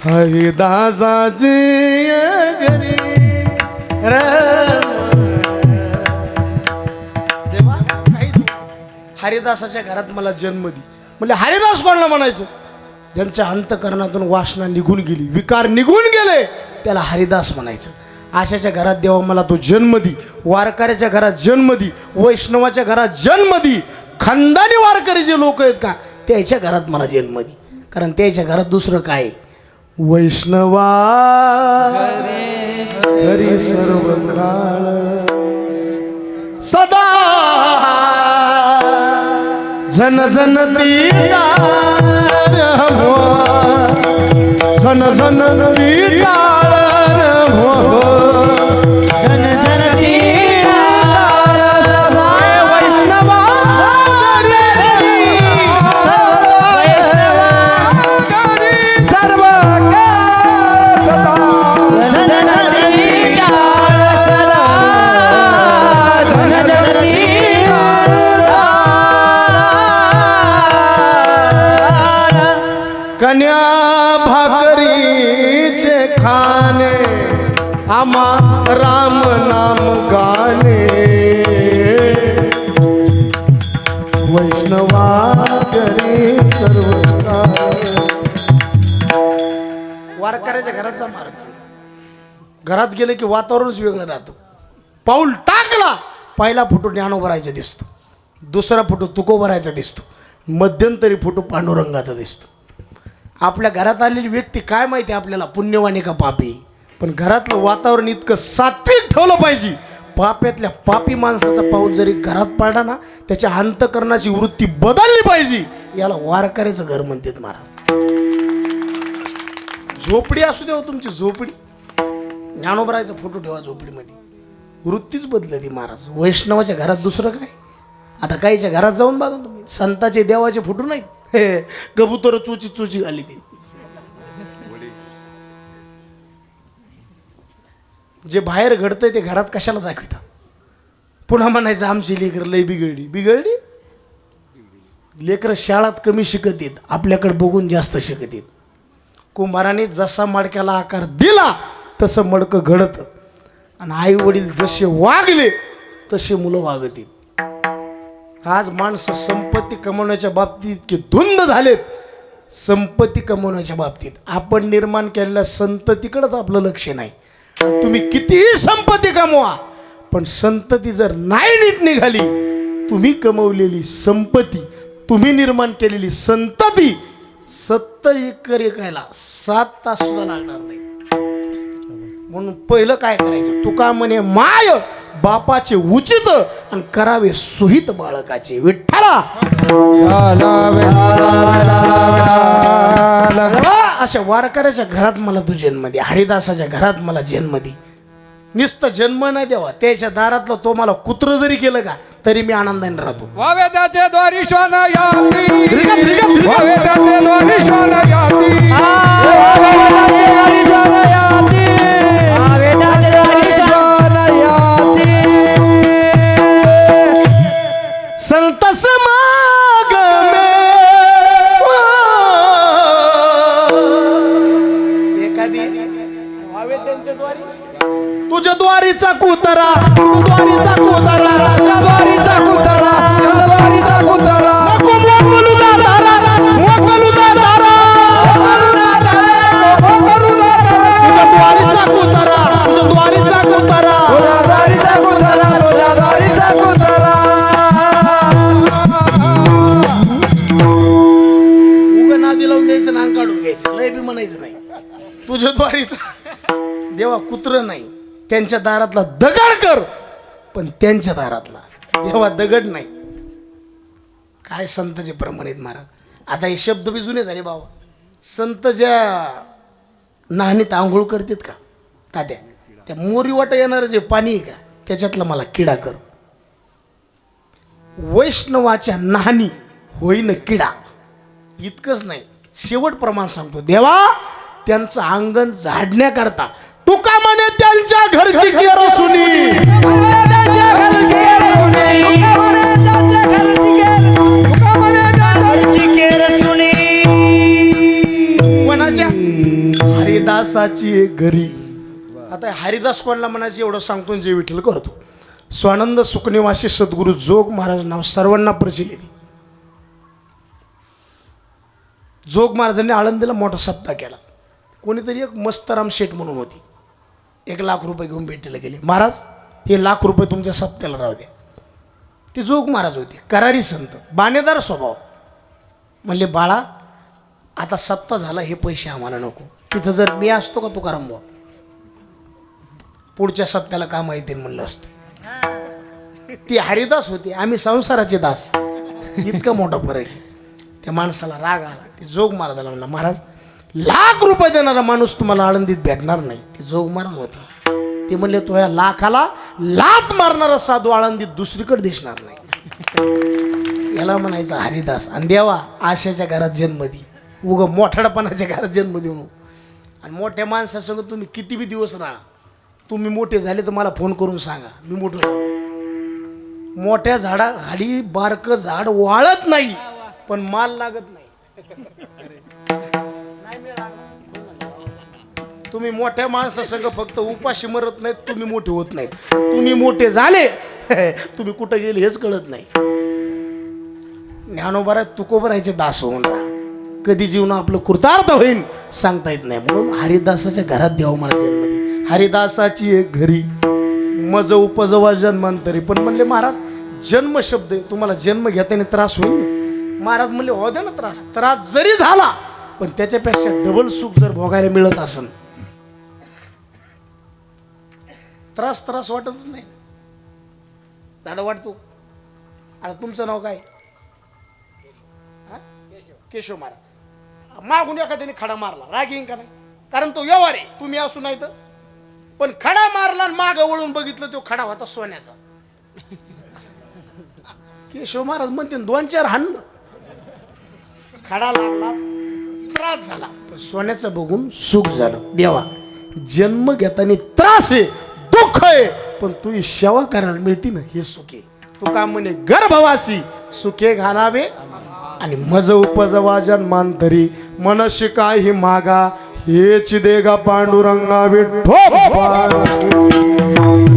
[SPEAKER 1] हरिदासाची घरी देवा काही देऊ. हरिदासाच्या घरात मला जन्म दे. म्हणजे हरिदास कोणाला म्हणायचं? ज्यांच्या अंतकरणातून वासना निघून गेली, विकार निघून गेले, त्याला हरिदास म्हणायचं. आशाच्या घरात देवा मला तो जन्म दे. वारकऱ्याच्या घरात जन्म दे. वैष्णवाच्या घरात जन्म दे. खानदानी वारकरी जे लोक आहेत का त्याच्या घरात मला जन्म दे. कारण त्याच्या घरात दुसरं काय? वैष्णवा घरी सर्व काळ सदा झन झन तीटाळ हो, झन झन तीटाळ हो,
[SPEAKER 2] धन धन तीटाळ
[SPEAKER 1] वैष्णवा
[SPEAKER 3] सर्व
[SPEAKER 1] कन्या भाकरीचे खाणे आम्हा राम नाम गाणे वैष्णवा घरी सर्व वारकऱ्याच्या घराचा मार्ग. घरात गेले की वातावरणच वेगळं राहतं. पाऊल टाकला पहिला फोटो ज्ञानोबरायचा दिसतो, दुसरा फोटो तुकोबरायचा दिसतो, मध्यंतरी फोटो पांडुरंगाचा दिसतो. आपल्या घरात आलेली व्यक्ती काय माहिती आपल्याला पुण्यवानी का पापी, पण घरातलं वातावरण इतकं सात्विक ठेवलं पाहिजे. पाप्यातल्या पापी माणसाचा पाऊल जरी घरात पडला ना त्याच्या अंतकरणाची वृत्ती बदलली पाहिजे. याला वारकऱ्याचं घर म्हणतात महाराज. झोपडी असू दे तुमची झोपडी, ज्ञानोबरायचा फोटो ठेवा झोपडीमध्ये, वृत्तीच बदलली महाराज. वैष्णवाच्या घरात दुसरं काय? आता काहीच्या घरात जाऊन बघा तुम्ही, संताचे देवाचे फोटो नाहीत. कबूतर चुची चुची आली ती. जे बाहेर घडतंय ते घरात कशाला दाखवतात? पुन्हा म्हणायचं आमची लेकर लय बिघडली. बिघडली लेकर शाळात कमी शिकत येत, आपल्याकडे बघून जास्त शिकत येत. कुंभाराने जसा मडक्याला आकार दिला तसं मडकं घडतं, आणि आई वडील जसे वागले तसे मुलं वागतील. आज माणसं संपत्ती कमवण्याच्या बाबतीत इतके धुंद झालेत. संपत्ती कमवण्याच्या बाबतीत आपण निर्माण केलेल्या संततीकडेच आपलं लक्ष नाही. तुम्ही कितीही संपत्ती कमवा, पण संतती जर नाही नीट निघाली, तुम्ही कमवलेली संपत्ती, तुम्ही निर्माण केलेली संतती 70 एकर एकायला 7 तास सुद्धा लागणार नाही. म्हणून पहिलं काय करायचं? तुका म्हणे माय बापाचे उचित आणि करावे सुहित बाळकाचे. विठ्ठला अशा वारकऱ्याच्या घरात मला तू जन्म दे, हरिदासाच्या घरात मला जन्म दे. नुसतं जन्म नाही द्यावा, त्याच्या दारातलं तो मला कुत्र जरी केलं का तरी मी आनंदाने राहतो.
[SPEAKER 3] वावे त्याचे द्वारी श्वान याती, वावे त्याचे द्वारी श्वान याती, वावे त्याचे द्वारी श्वान याती, वावे त्याचे द्वारी श्वान याती.
[SPEAKER 1] संत समागमे एखादी व्हावे त्यांच्या द्वारी, तुझ्या द्वारीचा कुतरा, तुझ्या द्वारीचा कुतरा,
[SPEAKER 3] तुझ्या द्वारीचा कुतरा, तुझ्या द्वारीचा कुतरा,
[SPEAKER 1] मोकलू दारा, मोकलू दारा, तुझ्या द्वारीचा कुतरा, तुझ्या द्वारीचा कुतरा,
[SPEAKER 3] तुझ्या द्वारीचा कुतरा, तुझ्या द्वारीचा कुतरा.
[SPEAKER 1] उगा नादी लावून द्यायचं, नांग काढून घ्यायचं, लय बी म्हणायचं नाही. तुझ्या द्वारीचा देवा कुत्र नाही, त्यांच्या दारातला दगड कर, पण त्यांच्या दारातला देवा दगड नाही. काय संतचे प्रमाणित महाराज. आता हे शब्द बी जुने झाले बाबा. संत ज्या नाहनीत आंघोळ करतात का तात्या, त्या मोरी वाटा येणारं जे पाणी आहे का त्याच्यातला मला किडा कर. वैष्णवाच्या नाहनी होईन किडा. इतकंच नाही, शेवट प्रमाण सांगतो देवा, त्यांचं अंगण झाडण्याकरता तुका म्हणे त्यांच्या घरची केरसुनी,
[SPEAKER 3] त्यांच्या घरची केरसुनी, तुका म्हणे त्यांच्या घरची केरसुनी, तुका म्हणे त्यांच्या घरची केरसुनी.
[SPEAKER 1] कोणाच्या? हरिदासाची घरी. आता हरिदास कोणाला म्हणायचे एवढं सांगतो, जे विठ्ठल करतो. स्वानंद सुखनिवासी सद्गुरू जोग महाराज नाव सर्वांना प्रचलित. जोग महाराजांनी आळंदीला मोठा सप्ताह केला. कोणीतरी एक मस्तराम शेठ म्हणून होती, 1,00,000 रुपये घेऊन भेटीला गेले. महाराज हे 1,00,000 रुपये तुमच्या सप्त्याला राहू द्या. ते जोग महाराज होते, करारी संत, बाणेदार स्वभाव. म्हणले बाळा, आता सप्ताह झाला, हे पैसे आम्हाला नको. तिथं जर मी असतो का तुकाराम भाऊ, पुढच्या सप्त्याला का माहिती म्हणलं असतो. ती हरिदास होते, आम्ही संसाराचे दास. इतका मोठा फरक आहे. त्या माणसाला राग आला. ते जोग महाराजाला म्हणला, महाराज 1,00,000 रुपये देणारा माणूस तुम्हाला आळंदीत भेटणार नाही. ते जोग महाराज होते. ते म्हणले, तो या लाखाला लात मारणारा साधू आळंदीत दुसरीकडे दिसणार नाही. याला म्हणायचं हरिदास. आणि देवा, आशाच्या घरात जन्म दे, उग मोठाडपणाच्या घरात जन्म देऊ नको. आणि मोठ्या माणसासंग तुम्ही किती बी दिवस राहा, तुम्ही मोठे झाले तर मला फोन करून सांगा, मी मोठं झालो. मोठ्या झाडा खाली बारकं झाड वाळत नाही, पण माल लागत नाही. तुम्ही मोठ्या माणसासंग फक्त उपाशी मरत नाहीत, तुम्ही मोठे होत नाहीत. तुम्ही मोठे झाले, तुम्ही कुठं गेले हेच कळत नाही. ज्ञानोबारा तुकोबरायचे दास होऊन राहा. कधी जीवन आपलं कृतार्थ होईल सांगता येत नाही. म्हणून हरिदासाच्या घरात देवा मला जन्म दे. हरिदासाची एक घरी मज उपजवा जन्मांतरी. पण म्हणले महाराज, जन्म शब्द आहे, तुम्हाला जन्म घेताना त्रास होईल ना. महाराज म्हणले, हो द्या ना त्रास. त्रास जरी झाला, पण त्याच्यापेक्षा डबल सुख जर भोगायला मिळत असेल, त्रास वाटतच नाही. दादा वाटतो. आता तुमचं नाव काय? केशव महाराज. मागून एखाद्याने खडा मारला, राग येईन का नाही? कारण तो व्यवहार आहे, तुम्ही असू नाही तर. पण खडा मारला आणि मागं वळून बघितलं, तो खडा होता सोन्याचा. केशव महाराज म्हणते 2-4 हाणं. खडा लागला, त्रास झाला, पण सोन्याचं बघून सुख झालं. देवा, जन्म घेताना त्रास आहे, दुःख आहे, पण तुझी सेवा करायला मिळती ना, हे सुख आहे. तू का म्हणे, गर्भवासी सुखे घालावे आणि मज उपजवा जन्मांतरी. मनशी काही मागा, हेच देगा पांडुरंगा विठ्ठल.